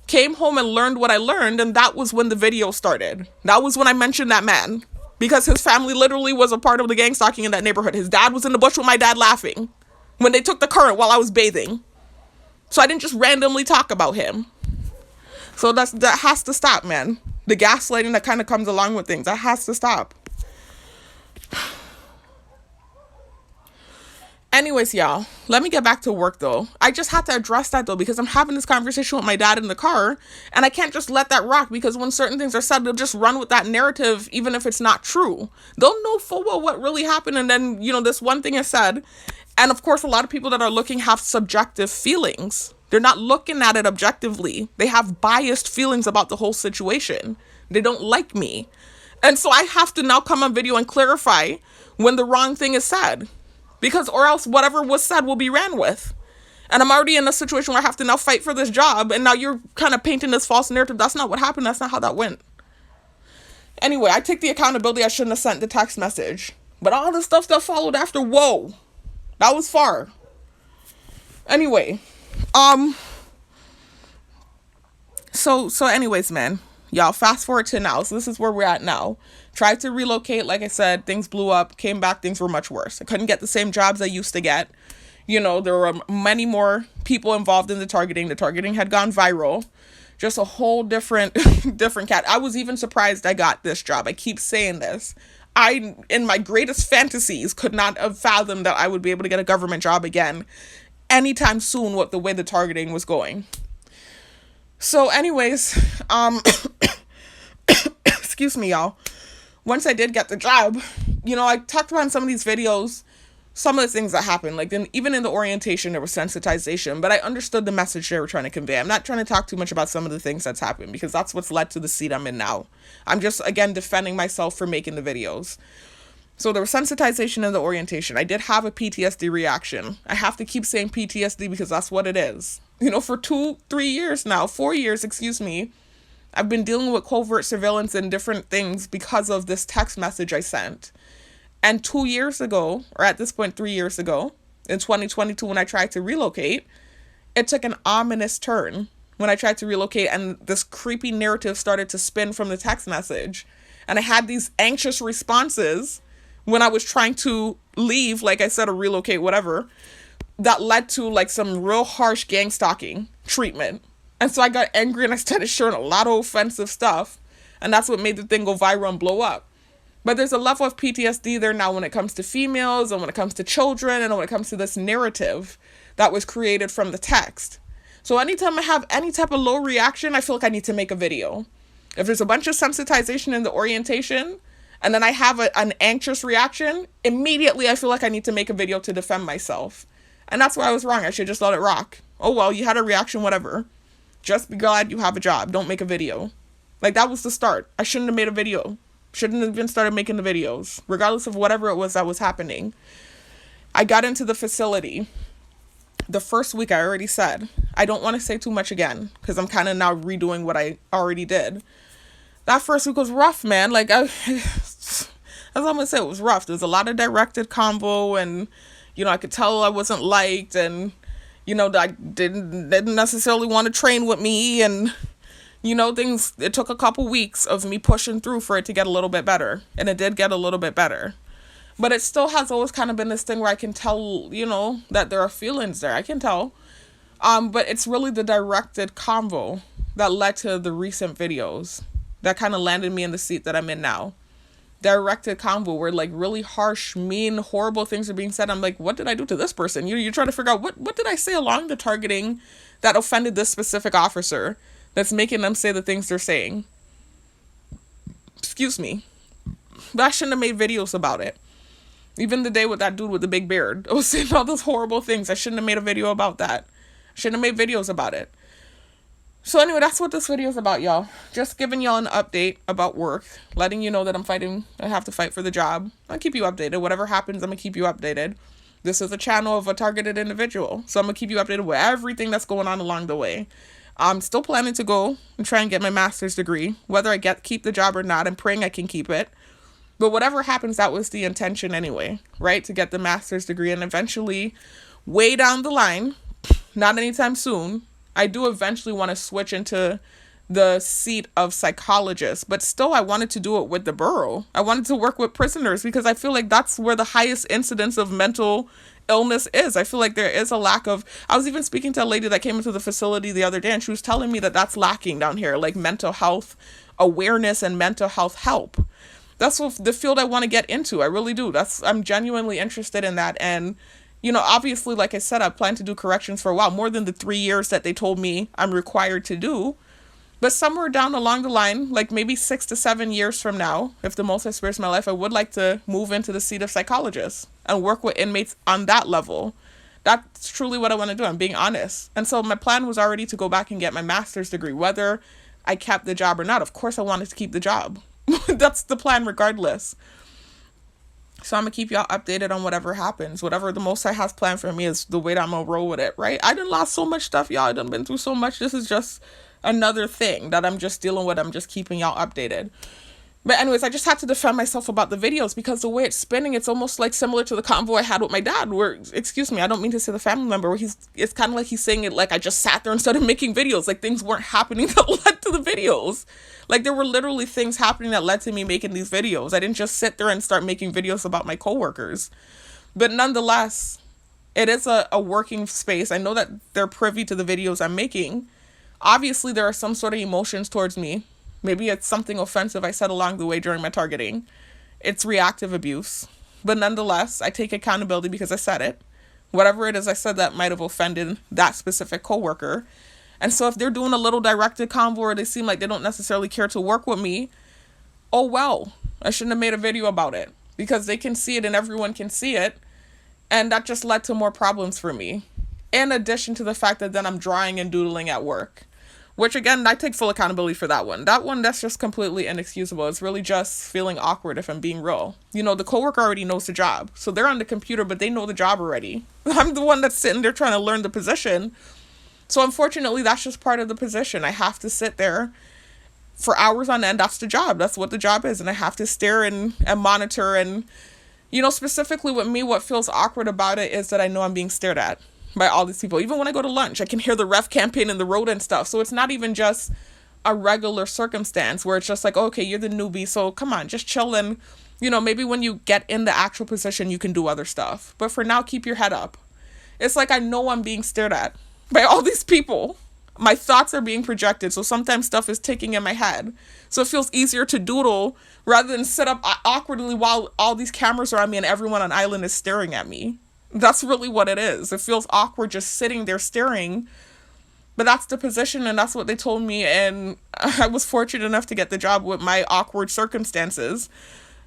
Came home and learned what I learned, and that was when the video started. That was when I mentioned that man, because his family literally was a part of the gang stalking in that neighborhood. His dad was in the bush with my dad laughing when they took the current while I was bathing. So I didn't just randomly talk about him. So that has to stop, man. The gaslighting that kind of comes along with things, that has to stop. Anyways, y'all, let me get back to work, though. I just had to address that, though, because I'm having this conversation with my dad in the car, and I can't just let that rock, because when certain things are said, they'll just run with that narrative, even if it's not true. They'll know full well what really happened, and then, this one thing is said, and of course, a lot of people that are looking have subjective feelings. They're not looking at it objectively. They have biased feelings about the whole situation. They don't like me. And so I have to now come on video and clarify when the wrong thing is said. Because or else whatever was said will be ran with. And I'm already in a situation where I have to now fight for this job. And now you're kind of painting this false narrative. That's not what happened. That's not how that went. Anyway, I take the accountability. I shouldn't have sent the text message. But all the stuff that followed after, whoa. That was far. Anyway. So anyways, man. Y'all, fast forward to now. So this is where we're at now. Tried to relocate, like I said, things blew up, came back, things were much worse. I couldn't get the same jobs I used to get. There were many more people involved in the targeting. The targeting had gone viral. Just a whole different cat. I was even surprised I got this job. I keep saying this. I, in my greatest fantasies, could not have fathomed that I would be able to get a government job again anytime soon with the way the targeting was going. So anyways, excuse me, y'all. Once I did get the job, I talked about in some of these videos, some of the things that happened. Like, even in the orientation, there was sensitization, but I understood the message they were trying to convey. I'm not trying to talk too much about some of the things that's happened, because that's what's led to the seat I'm in now. I'm just, again, defending myself for making the videos. So there was sensitization in the orientation. I did have a PTSD reaction. I have to keep saying PTSD because that's what it is. For 4 years, excuse me, I've been dealing with covert surveillance and different things because of this text message I sent. And 2 years ago, or at this point 3 years ago, in 2022, when I tried to relocate, it took an ominous turn when I tried to relocate, and this creepy narrative started to spin from the text message. And I had these anxious responses when I was trying to leave, like I said, or relocate, whatever, that led to like some real harsh gang stalking treatment. And so I got angry and I started sharing a lot of offensive stuff. And that's what made the thing go viral and blow up. But there's a level of PTSD there now when it comes to females and when it comes to children and when it comes to this narrative that was created from the text. So anytime I have any type of low reaction, I feel like I need to make a video. If there's a bunch of sensitization in the orientation and then I have an anxious reaction, immediately I feel like I need to make a video to defend myself. And that's why I was wrong. I should just let it rock. Oh, well, you had a reaction, whatever. Just be glad you have a job. Don't make a video. Like, that was the start. I shouldn't have made a video. Shouldn't have even started making the videos, regardless of whatever it was that was happening. I got into the facility. The first week, I already said, I don't want to say too much again, because I'm kind of now redoing what I already did. That first week was rough, man. Like, as I'm going to say, it was rough. There was a lot of directed convo, and, you know, I could tell I wasn't liked, and, you know, I didn't necessarily want to train with me, and, you know, it took a couple weeks of me pushing through for it to get a little bit better, and it did get a little bit better. But it still has always kind of been this thing where I can tell, you know, that there are feelings there. I can tell. But it's really the directed convo that led to the recent videos that kind of landed me in the seat that I'm in now. Directed convo where like really harsh, mean, horrible things are being said. I'm like, what did I do to this person? You're trying to figure out what did I say along the targeting that offended this specific officer that's making them say the things they're saying. Excuse me. But I shouldn't have made videos about it. Even the day with that dude with the big beard, I was saying all those horrible things. I shouldn't have made a video about that. I shouldn't have made videos about it. So anyway, that's what this video is about, y'all. Just giving y'all an update about work. Letting you know that I have to fight for the job. I'll keep you updated. Whatever happens, I'm going to keep you updated. This is a channel of a targeted individual. So I'm going to keep you updated with everything that's going on along the way. I'm still planning to go and try and get my master's degree. Whether I keep the job or not, I'm praying I can keep it. But whatever happens, that was the intention anyway, right? To get the master's degree, and eventually, way down the line, not anytime soon, I do eventually want to switch into the seat of psychologist. But still, I wanted to do it with the borough. I wanted to work with prisoners because I feel like that's where the highest incidence of mental illness is. I feel like there is a lack of... I was even speaking to a lady that came into the facility the other day, and she was telling me that that's lacking down here, like mental health awareness and mental health help. That's the field I want to get into. I really do. I'm genuinely interested in that. And, you know, obviously, like I said, I plan to do corrections for a while, more than the 3 years that they told me I'm required to do. But somewhere down along the line, like maybe 6 to 7 years from now, if the most I spares my life, I would like to move into the seat of psychologist and work with inmates on that level. That's truly what I want to do. I'm being honest. And so my plan was already to go back and get my master's degree, whether I kept the job or not. Of course, I wanted to keep the job. That's the plan regardless. So I'm going to keep y'all updated on whatever happens. Whatever the Most High has planned for me is the way that I'm going to roll with it, right? I done lost so much stuff, y'all. I done been through so much. This is just another thing that I'm just dealing with. I'm just keeping y'all updated. But anyways, I just had to defend myself about the videos because the way it's spinning, it's almost like similar to the convo I had with my dad where, excuse me, I don't mean to say the family member, where it's kind of like he's saying it like I just sat there and started making videos, like things weren't happening that led to the videos. Like there were literally things happening that led to me making these videos. I didn't just sit there and start making videos about my coworkers. But nonetheless, it is a working space. I know that they're privy to the videos I'm making. Obviously, there are some sort of emotions towards me. Maybe it's something offensive I said along the way during my targeting. It's reactive abuse. But nonetheless, I take accountability because I said it. Whatever it is I said that might have offended that specific coworker. And so if they're doing a little directed convo or they seem like they don't necessarily care to work with me, oh well, I shouldn't have made a video about it. Because they can see it and everyone can see it. And that just led to more problems for me. In addition to the fact that then I'm drawing and doodling at work. Which, again, I take full accountability for that one. That one, that's just completely inexcusable. It's really just feeling awkward if I'm being real. You know, the coworker already knows the job. So they're on the computer, but they know the job already. I'm the one that's sitting there trying to learn the position. So unfortunately, that's just part of the position. I have to sit there for hours on end. That's the job. That's what the job is. And I have to stare and monitor and, Specifically with me, what feels awkward about it is that I know I'm being stared at by all these people. Even when I go to lunch, I can hear the ref campaign in the road and stuff. So it's not even just a regular circumstance where it's just like, okay, you're the newbie, so come on, just chill, and maybe when you get in the actual position you can do other stuff, but for now, keep your head up. It's like I know I'm being stared at by all these people. My thoughts are being projected, so sometimes stuff is ticking in my head, so it feels easier to doodle rather than sit up awkwardly while all these cameras are on me and everyone on island is staring at me. That's really what it is. It feels awkward just sitting there staring. But that's the position, and that's what they told me, and I was fortunate enough to get the job with my awkward circumstances.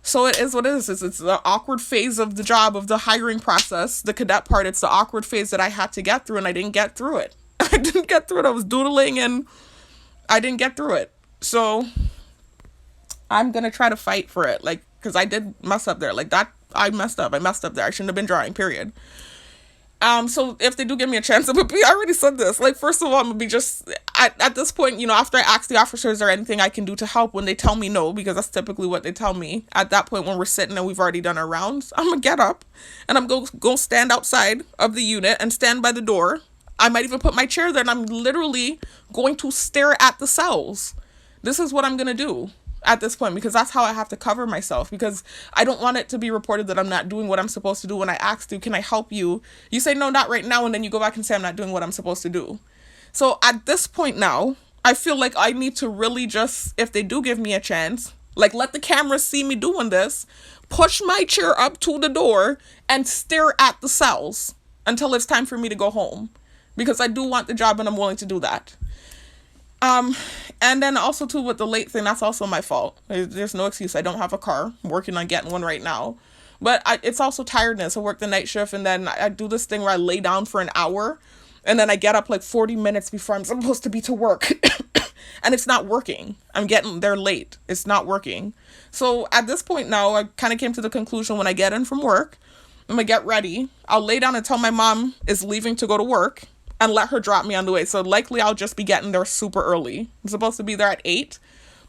So it is what it is. It's the awkward phase of the job, of the hiring process, the cadet part. It's the awkward phase that I had to get through, and I didn't get through it. I didn't get through it. I was doodling, and I didn't get through it. So I'm going to try to fight for it, because I did mess up there. I messed up. I messed up there. I shouldn't have been drawing, period. So if they do give me a chance, I already said this. First of all, I'm gonna be just at this point, after I ask the officers, is there anything I can do to help? When they tell me no, because that's typically what they tell me. At that point, when we're sitting and we've already done our rounds, I'm gonna get up and I'm gonna go stand outside of the unit and stand by the door. I might even put my chair there, and I'm literally going to stare at the cells. This is what I'm gonna do at this point, because that's how I have to cover myself, because I don't want it to be reported that I'm not doing what I'm supposed to do. When I ask you, can I help you? You say, no, not right now. And then you go back and say, I'm not doing what I'm supposed to do. So at this point now, I feel like I need to really just, if they do give me a chance, let the cameras see me doing this, push my chair up to the door and stare at the cells until it's time for me to go home, because I do want the job and I'm willing to do that. And then also too, with the late thing, that's also my fault. There's no excuse. I don't have a car. I'm working on getting one right now, but it's also tiredness. I work the night shift, and then I do this thing where I lay down for an hour, and then I get up 40 minutes before I'm supposed to be to work, and it's not working. I'm getting there late. It's not working. So at this point now, I kind of came to the conclusion, when I get in from work, I'm gonna get ready. I'll lay down until my mom is leaving to go to work, and let her drop me on the way. So likely I'll just be getting there super early. I'm supposed to be there at 8.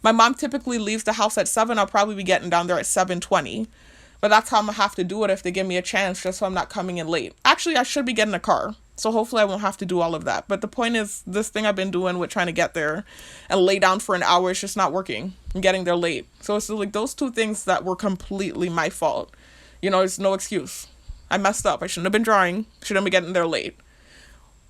My mom typically leaves the house at 7. I'll probably be getting down there at 7:20. But that's how I'm going to have to do it if they give me a chance, just so I'm not coming in late. Actually, I should be getting a car, so hopefully I won't have to do all of that. But the point is, this thing I've been doing with trying to get there and lay down for an hour is just not working. I'm getting there late. So it's those two things that were completely my fault. It's no excuse. I messed up. I shouldn't have been drawing. Shouldn't be getting there late.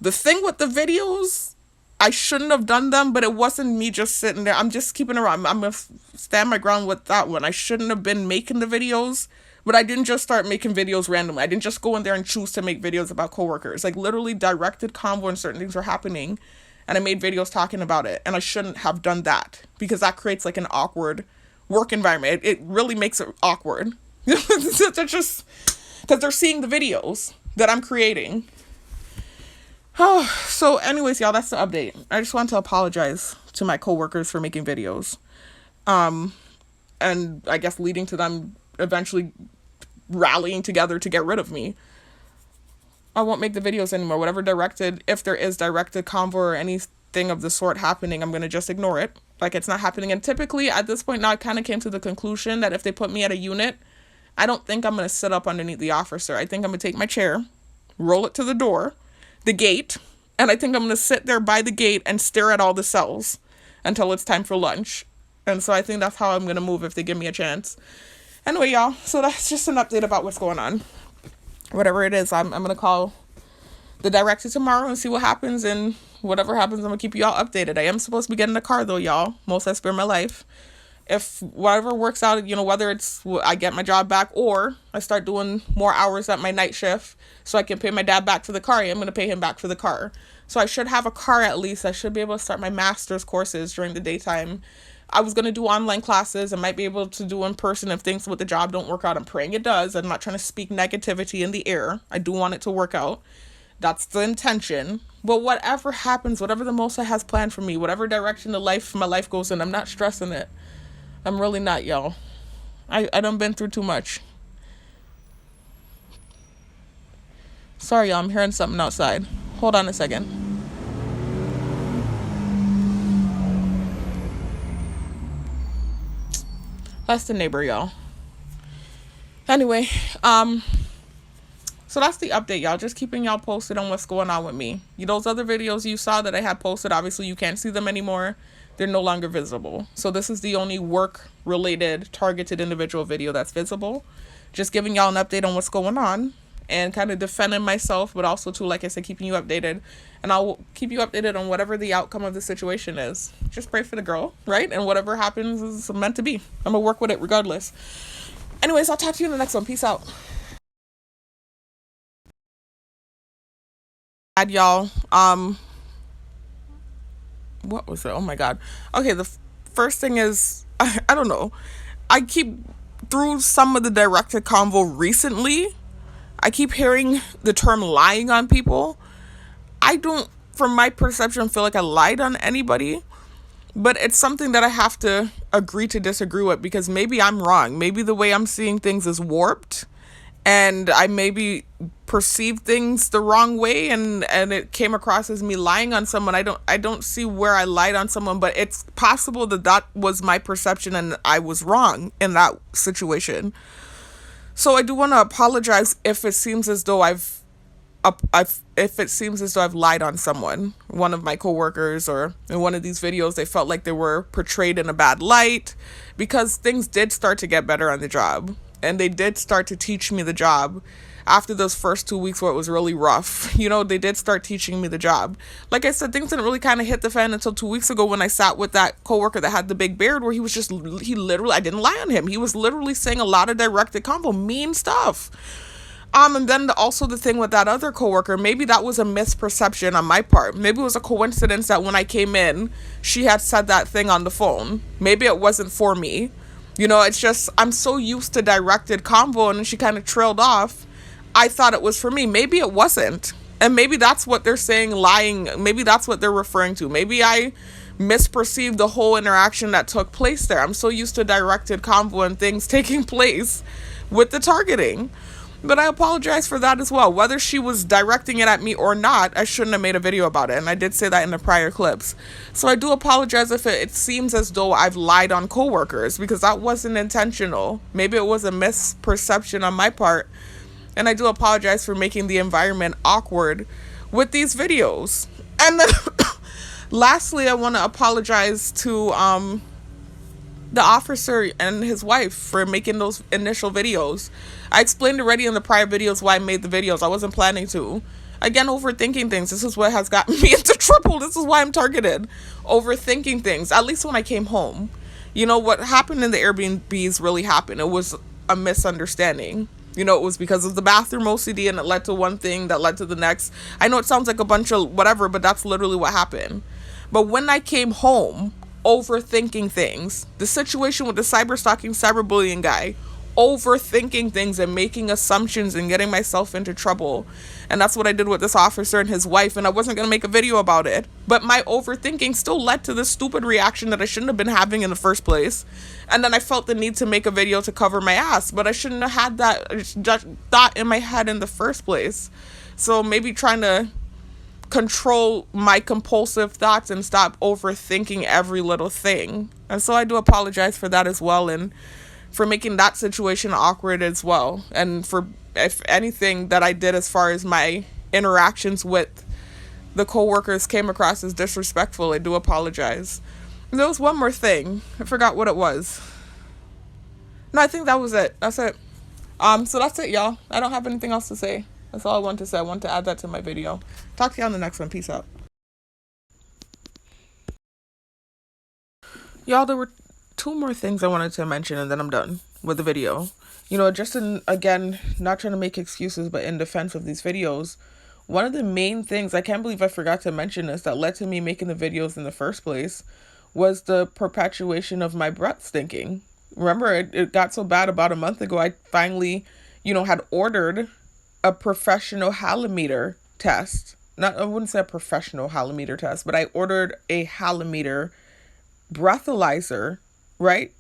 The thing with the videos, I shouldn't have done them, but it wasn't me just sitting there. I'm just keeping around. I'm going to stand my ground with that one. I shouldn't have been making the videos, but I didn't just start making videos randomly. I didn't just go in there and choose to make videos about coworkers. Literally directed convo and certain things were happening, and I made videos talking about it. And I shouldn't have done that, because that creates an awkward work environment. It really makes it awkward. They're just, because they're seeing the videos that I'm creating. Oh, so anyways, y'all, that's the update. I just want to apologize to my coworkers for making videos. And I guess leading to them eventually rallying together to get rid of me. I won't make the videos anymore. Whatever if there is directed convo or anything of the sort happening, I'm going to just ignore it. It's not happening. And typically at this point now, I kind of came to the conclusion that if they put me at a unit, I don't think I'm going to sit up underneath the officer. I think I'm going to take my chair, roll it to the door, the gate, and I think I'm going to sit there by the gate and stare at all the cells until it's time for lunch. And so I think that's how I'm going to move if they give me a chance. Anyway, y'all, so that's just an update about what's going on. Whatever it is, I'm going to call the director tomorrow and see what happens, and whatever happens, I'm going to keep you all updated. I am supposed to be getting a car though, y'all. Most I spare my life. If whatever works out, whether it's I get my job back or I start doing more hours at my night shift so I can pay my dad back for the car, I'm going to pay him back for the car. So I should have a car at least. I should be able to start my master's courses during the daytime. I was going to do online classes. I might be able to do in person if things with the job don't work out. I'm praying it does. I'm not trying to speak negativity in the air. I do want it to work out. That's the intention. But whatever happens, whatever the Most High has planned for me, whatever direction my life goes in, I'm not stressing it. I'm really not, y'all. I done been through too much. Sorry, y'all. I'm hearing something outside. Hold on a second. That's the neighbor, y'all. Anyway, so that's the update, y'all. Just keeping y'all posted on what's going on with me. Those other videos you saw that I had posted, obviously you can't see them anymore. They're no longer visible. So this is the only work-related, targeted individual video that's visible. Just giving y'all an update on what's going on and kind of defending myself, but also too, like I said, keeping you updated. And I'll keep you updated on whatever the outcome of the situation is. Just pray for the girl, right? And whatever happens is meant to be. I'm gonna work with it regardless. Anyways, I'll talk to you in the next one. Peace out. Y'all, what was it? Oh my god. Okay, the first thing is, I don't know. I keep, through some of the directed convo recently, I keep hearing the term lying on people. I don't, from my perception, feel like I lied on anybody, but it's something that I have to agree to disagree with, because maybe I'm wrong. Maybe the way I'm seeing things is warped, and I maybe perceived things the wrong way, and it came across as me lying on someone. I don't see where I lied on someone, but it's possible that was my perception and I was wrong in that situation. So I do want to apologize if it seems as though I've lied on someone, one of my coworkers, or in one of these videos they felt like they were portrayed in a bad light, because things did start to get better on the job, and they did start to teach me the job after those first 2 weeks where it was really rough. They did start teaching me the job. Like I said, things didn't really kind of hit the fan until 2 weeks ago when I sat with that coworker that had the big beard, where he literally, I didn't lie on him. He was literally saying a lot of directed combo, mean stuff. And then also the thing with that other coworker, maybe that was a misperception on my part. Maybe it was a coincidence that when I came in, she had said that thing on the phone. Maybe it wasn't for me. It's just, I'm so used to directed convo, and she kind of trailed off. I thought it was for me. Maybe it wasn't. And maybe that's what they're saying, lying. Maybe that's what they're referring to. Maybe I misperceived the whole interaction that took place there. I'm so used to directed convo and things taking place with the targeting. But I apologize for that as well. Whether she was directing it at me or not, I shouldn't have made a video about it. And I did say that in the prior clips. So I do apologize if it seems as though I've lied on coworkers, because that wasn't intentional. Maybe it was a misperception on my part. And I do apologize for making the environment awkward with these videos. And then lastly, I want to apologize to the officer and his wife for making those initial videos. I explained already in the prior videos why I made the videos. I wasn't planning to. Again, overthinking things. This is what has gotten me into trouble. This is why I'm targeted. Overthinking things. At least when I came home. What happened in the Airbnbs really happened. It was a misunderstanding. It was because of the bathroom OCD, and it led to one thing that led to the next. I know it sounds like a bunch of whatever, but that's literally what happened. But when I came home, overthinking things, the situation with the cyberbullying guy, overthinking things and making assumptions and getting myself into trouble. And that's what I did with this officer and his wife, and I wasn't going to make a video about it. But my overthinking still led to this stupid reaction that I shouldn't have been having in the first place. And then I felt the need to make a video to cover my ass, but I shouldn't have had that thought in my head in the first place. So maybe trying to control my compulsive thoughts and stop overthinking every little thing. And so I do apologize for that as well, and for making that situation awkward as well, and for, if anything, that I did as far as my interactions with the coworkers came across as disrespectful. I do apologize. And there was one more thing. I forgot what it was. No, I think that was it. That's it. So that's it, y'all. I don't have anything else to say. That's all I want to say. I want to add that to my video. Talk to you on the next one. Peace out. Y'all, there were 2 more things I wanted to mention, and then I'm done with the video. Just again, not trying to make excuses, but in defense of these videos, one of the main things, I can't believe I forgot to mention this, that led to me making the videos in the first place, was the perpetuation of my breath stinking. Remember, it got so bad about a month ago, I finally, had ordered a professional halometer test. I wouldn't say a professional halometer test, but I ordered a halometer breathalyzer, right,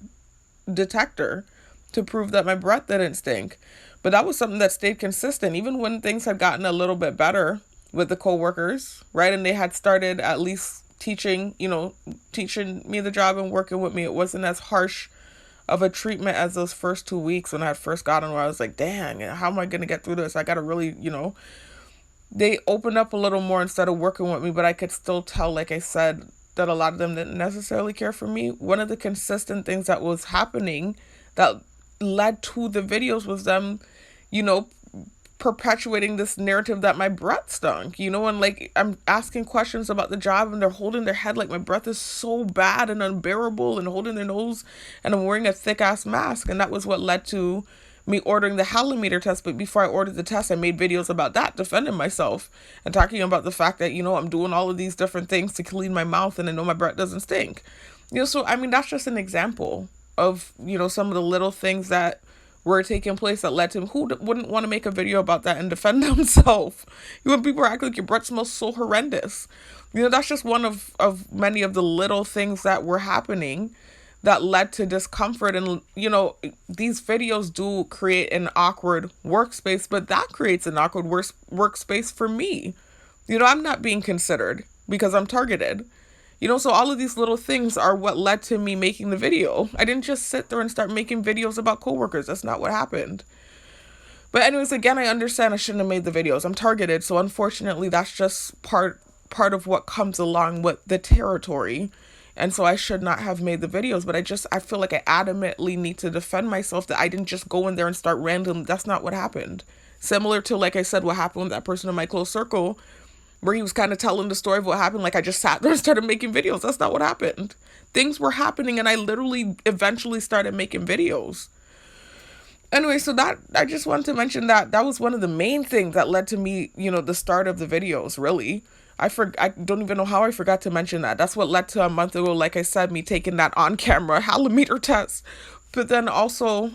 detector, to prove that my breath didn't stink. But that was something that stayed consistent even when things had gotten a little bit better with the coworkers, right? And they had started at least teaching me the job and working with me. It wasn't as harsh of a treatment as those first 2 weeks when I had first gotten, where I was like, dang, how am I going to get through this? I got to really, they opened up a little more instead of working with me, but I could still tell, like I said, that a lot of them didn't necessarily care for me. One of the consistent things that was happening that led to the videos was them, you know, perpetuating this narrative that my breath stunk, and like I'm asking questions about the job and they're holding their head like my breath is so bad and unbearable and holding their nose, and I'm wearing a thick ass mask. And that was what led to me ordering the halometer test. But before I ordered the test, I made videos about that, defending myself and talking about the fact that, I'm doing all of these different things to clean my mouth and I know my breath doesn't stink. So I mean, that's just an example of, some of the little things that were taking place that led to him. Who wouldn't want to make a video about that and defend themselves? When people act like your breath smells so horrendous. That's just one of many of the little things that were happening that led to discomfort. And, these videos do create an awkward workspace, but that creates an awkward workspace for me. I'm not being considered because I'm targeted. So all of these little things are what led to me making the video. I didn't just sit there and start making videos about coworkers. That's not what happened. But anyways, again, I understand I shouldn't have made the videos. I'm targeted. So unfortunately, that's just part of what comes along with the territory. And so I should not have made the videos. But I feel like I adamantly need to defend myself that I didn't just go in there and start random. That's not what happened. Similar to, like I said, what happened with that person in my close circle, where he was kind of telling the story of what happened. Like I just sat there and started making videos. That's not what happened. Things were happening and I literally eventually started making videos. Anyway, so that, I just wanted to mention that was one of the main things that led to me, the start of the videos, really. I don't even know how I forgot to mention that. That's what led to a month ago, like I said, me taking that on-camera halometer test. But then also,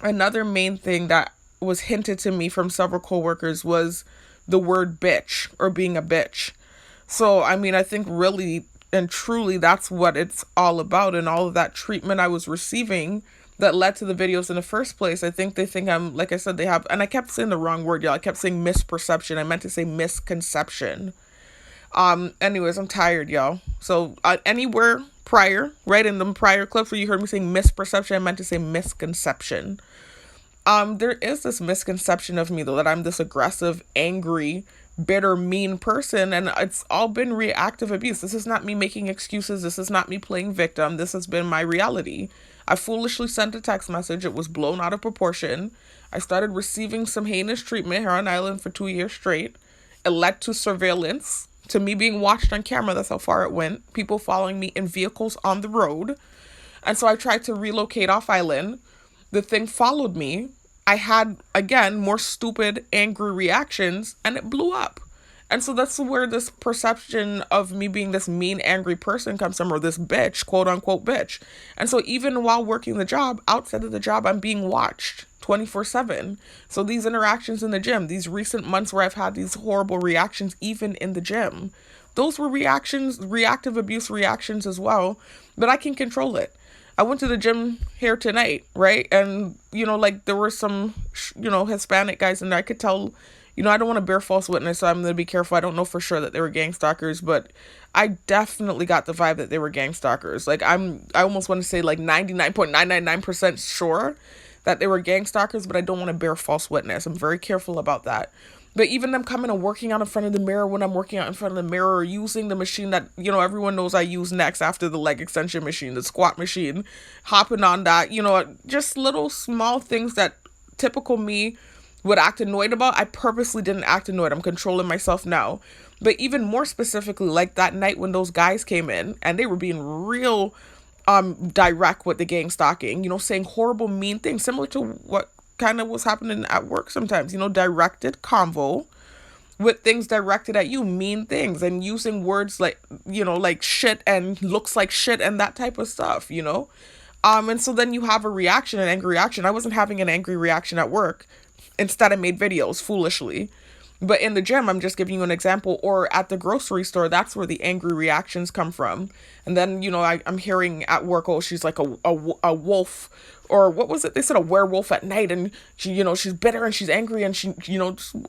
another main thing that was hinted to me from several coworkers was the word bitch or being a bitch. So, I mean, I think really and truly that's what it's all about, and all of that treatment I was receiving that led to the videos in the first place. I think they think I'm, like I said, they have, and I kept saying the wrong word, y'all. I kept saying misperception. I meant to say misconception. Anyways, I'm tired, y'all. So anywhere prior, right in the prior clips where you heard me saying misperception, I meant to say misconception. There is this misconception of me, though, that I'm this aggressive, angry, bitter, mean person, and it's all been reactive abuse. This is not me making excuses. This is not me playing victim. This has been my reality. I foolishly sent a text message. It was blown out of proportion. I started receiving some heinous treatment here on island for 2 years straight. It led to surveillance, to me being watched on camera. That's how far it went. People following me in vehicles on the road. And so I tried to relocate off island. The thing followed me. I had, again, more stupid, angry reactions, and it blew up. And so that's where this perception of me being this mean, angry person comes from, or this bitch, quote unquote bitch. And so even while working the job, outside of the job, I'm being watched 24/7. So these interactions in the gym, these recent months where I've had these horrible reactions, even in the gym, those were reactions, reactive abuse reactions as well, but I can control it. I went to the gym here tonight, right? And, like there were some, Hispanic guys in there. I could tell, I don't want to bear false witness, so I'm going to be careful. I don't know for sure that they were gang stalkers, but I definitely got the vibe that they were gang stalkers. Like I almost want to say like 99.999% sure that they were gang stalkers, but I don't want to bear false witness. I'm very careful about that. But even them coming and working out in front of the mirror when I'm working out in front of the mirror, or using the machine that, everyone knows I use next after the leg extension machine, the squat machine, hopping on that, just little small things that typical me would act annoyed about. I purposely didn't act annoyed. I'm controlling myself now. But even more specifically, like that night when those guys came in and they were being real direct with the gang stalking, saying horrible, mean things, similar to what kind of was happening at work sometimes, directed convo with things directed at you, mean things, and using words like, like shit and looks like shit and that type of stuff, and so then you have a reaction, an angry reaction. I wasn't having an angry reaction at work. Instead, I made videos foolishly. But in the gym, I'm just giving you an example, or at the grocery store, that's where the angry reactions come from. And then, I'm hearing at work, oh, she's like a wolf, or what was it? They said a werewolf at night, and she, she's bitter and she's angry, and she,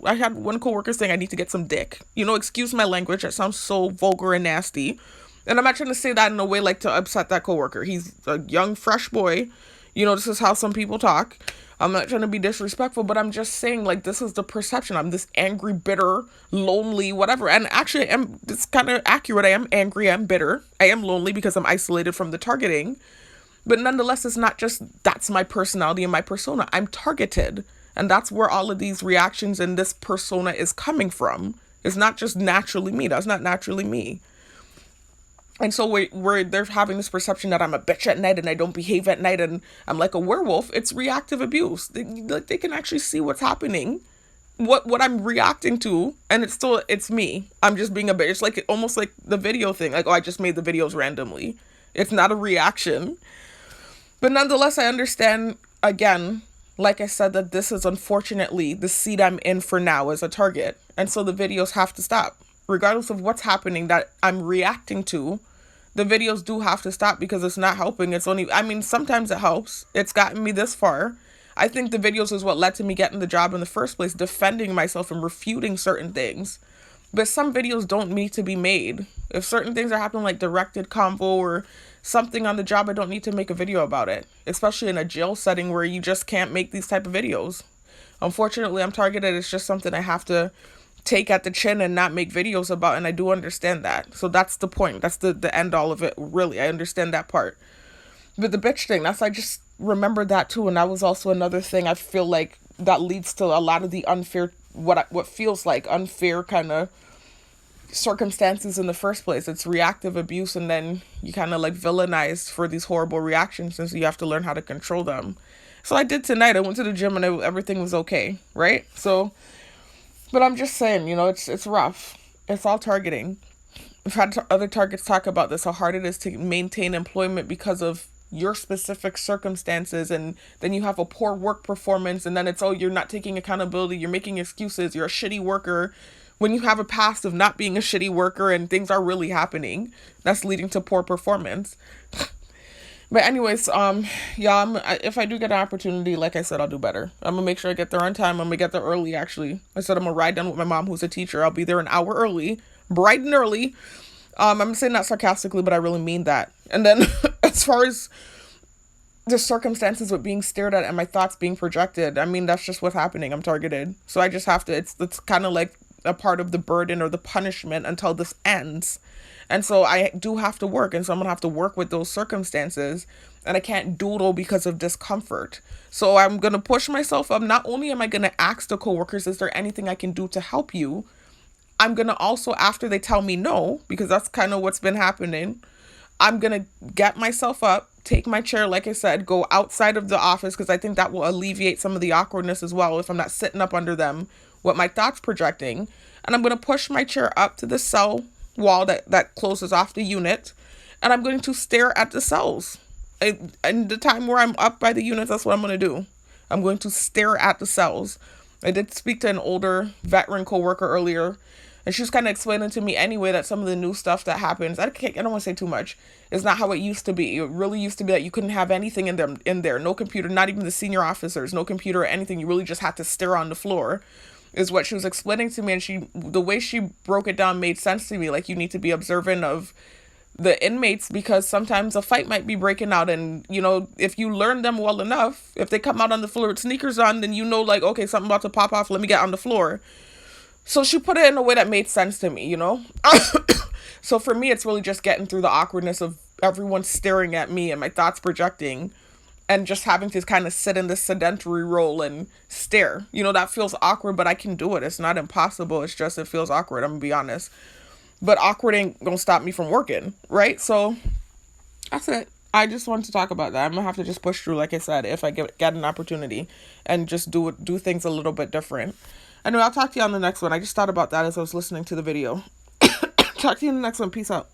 I had one coworker saying I need to get some dick. Excuse my language, that sounds so vulgar and nasty. And I'm not trying to say that in a way like to upset that coworker. He's a young, fresh boy. You know, this is how some people talk. I'm not trying to be disrespectful, but I'm just saying, like, this is the perception. I'm this angry, bitter, lonely, whatever. And actually, it's kind of accurate. I am angry, I'm bitter. I am lonely because I'm isolated from the targeting. But nonetheless, it's not just that's my personality and my persona. I'm targeted. And that's where all of these reactions and this persona is coming from. It's not just naturally me. That's not naturally me. And so where they're having this perception that I'm a bitch at night and I don't behave at night and I'm like a werewolf. It's reactive abuse. They can actually see what's happening, what I'm reacting to, and it's me. I'm just being a bitch. It's like almost like the video thing. Like, oh, I just made the videos randomly. It's not a reaction. But nonetheless, I understand, again, like I said, that this is unfortunately the seat I'm in for now as a target. And so the videos have to stop. Regardless of what's happening that I'm reacting to, the videos do have to stop because it's not helping. It's only, I mean, sometimes it helps. It's gotten me this far. I think the videos is what led to me getting the job in the first place, defending myself and refuting certain things. But some videos don't need to be made. If certain things are happening, like directed combo or something on the job, I don't need to make a video about it, especially in a jail setting where you just can't make these type of videos. Unfortunately, I'm targeted. It's just something I have to take at the chin and not make videos about, and I do understand that. So that's the point. That's the end all of it, really. I understand that part. But the bitch thing, I just remembered that too, and that was also another thing I feel like that leads to a lot of the unfair, what feels like unfair kind of circumstances in the first place. It's reactive abuse, and then you kind of like villainized for these horrible reactions, and so you have to learn how to control them. So I did tonight. I went to the gym and everything was okay, right? So, but I'm just saying, it's rough. It's all targeting. I've had other targets talk about this, how hard it is to maintain employment because of your specific circumstances, and then you have a poor work performance, and then it's, oh, you're not taking accountability, you're making excuses, you're a shitty worker, when you have a past of not being a shitty worker and things are really happening. That's leading to poor performance. But anyways, if I do get an opportunity, like I said, I'll do better. I'm gonna make sure I get there on time. I'm gonna get there early, actually. I said I'm gonna ride down with my mom, who's a teacher. I'll be there an hour early, bright and early. I'm saying that sarcastically, but I really mean that. And then as far as the circumstances with being stared at and my thoughts being projected, I mean, that's just what's happening. I'm targeted. So I just have to, it's kind of like a part of the burden or the punishment until this ends. And so I do have to work, and so I'm going to have to work with those circumstances, and I can't doodle because of discomfort. So I'm going to push myself up. Not only am I going to ask the coworkers, is there anything I can do to help you? I'm going to also, after they tell me no, because that's kind of what's been happening, I'm going to get myself up, take my chair, like I said, go outside of the office, because I think that will alleviate some of the awkwardness as well if I'm not sitting up under them with my thoughts projecting. And I'm going to push my chair up to the cell wall that closes off the unit, and I'm going to stare at the cells. And the time where I'm up by the units, that's what I'm going to do. I'm going to stare at the cells. I did speak to an older veteran coworker earlier, and she was kind of explaining to me anyway that some of the new stuff that happens, I don't want to say too much, is not how it used to be. It really used to be that you couldn't have anything in there, no computer, not even the senior officers, no computer or anything. You really just had to stare on the floor, is what she was explaining to me. And the way she broke it down made sense to me. Like, you need to be observant of the inmates, because sometimes a fight might be breaking out, and if you learn them well enough, if they come out on the floor with sneakers on, then like, okay, something about to pop off, let me get on the floor. So she put it in a way that made sense to me. So for me, it's really just getting through the awkwardness of everyone staring at me and my thoughts projecting, and just having to kind of sit in this sedentary role and stare. That feels awkward, but I can do it. It's not impossible. It's just, it feels awkward. I'm gonna be honest. But awkward ain't gonna stop me from working, right? So that's it. I just wanted to talk about that. I'm gonna have to just push through, like I said, if I get an opportunity, and just do things a little bit different. Anyway, I'll talk to you on the next one. I just thought about that as I was listening to the video. Talk to you in the next one. Peace out.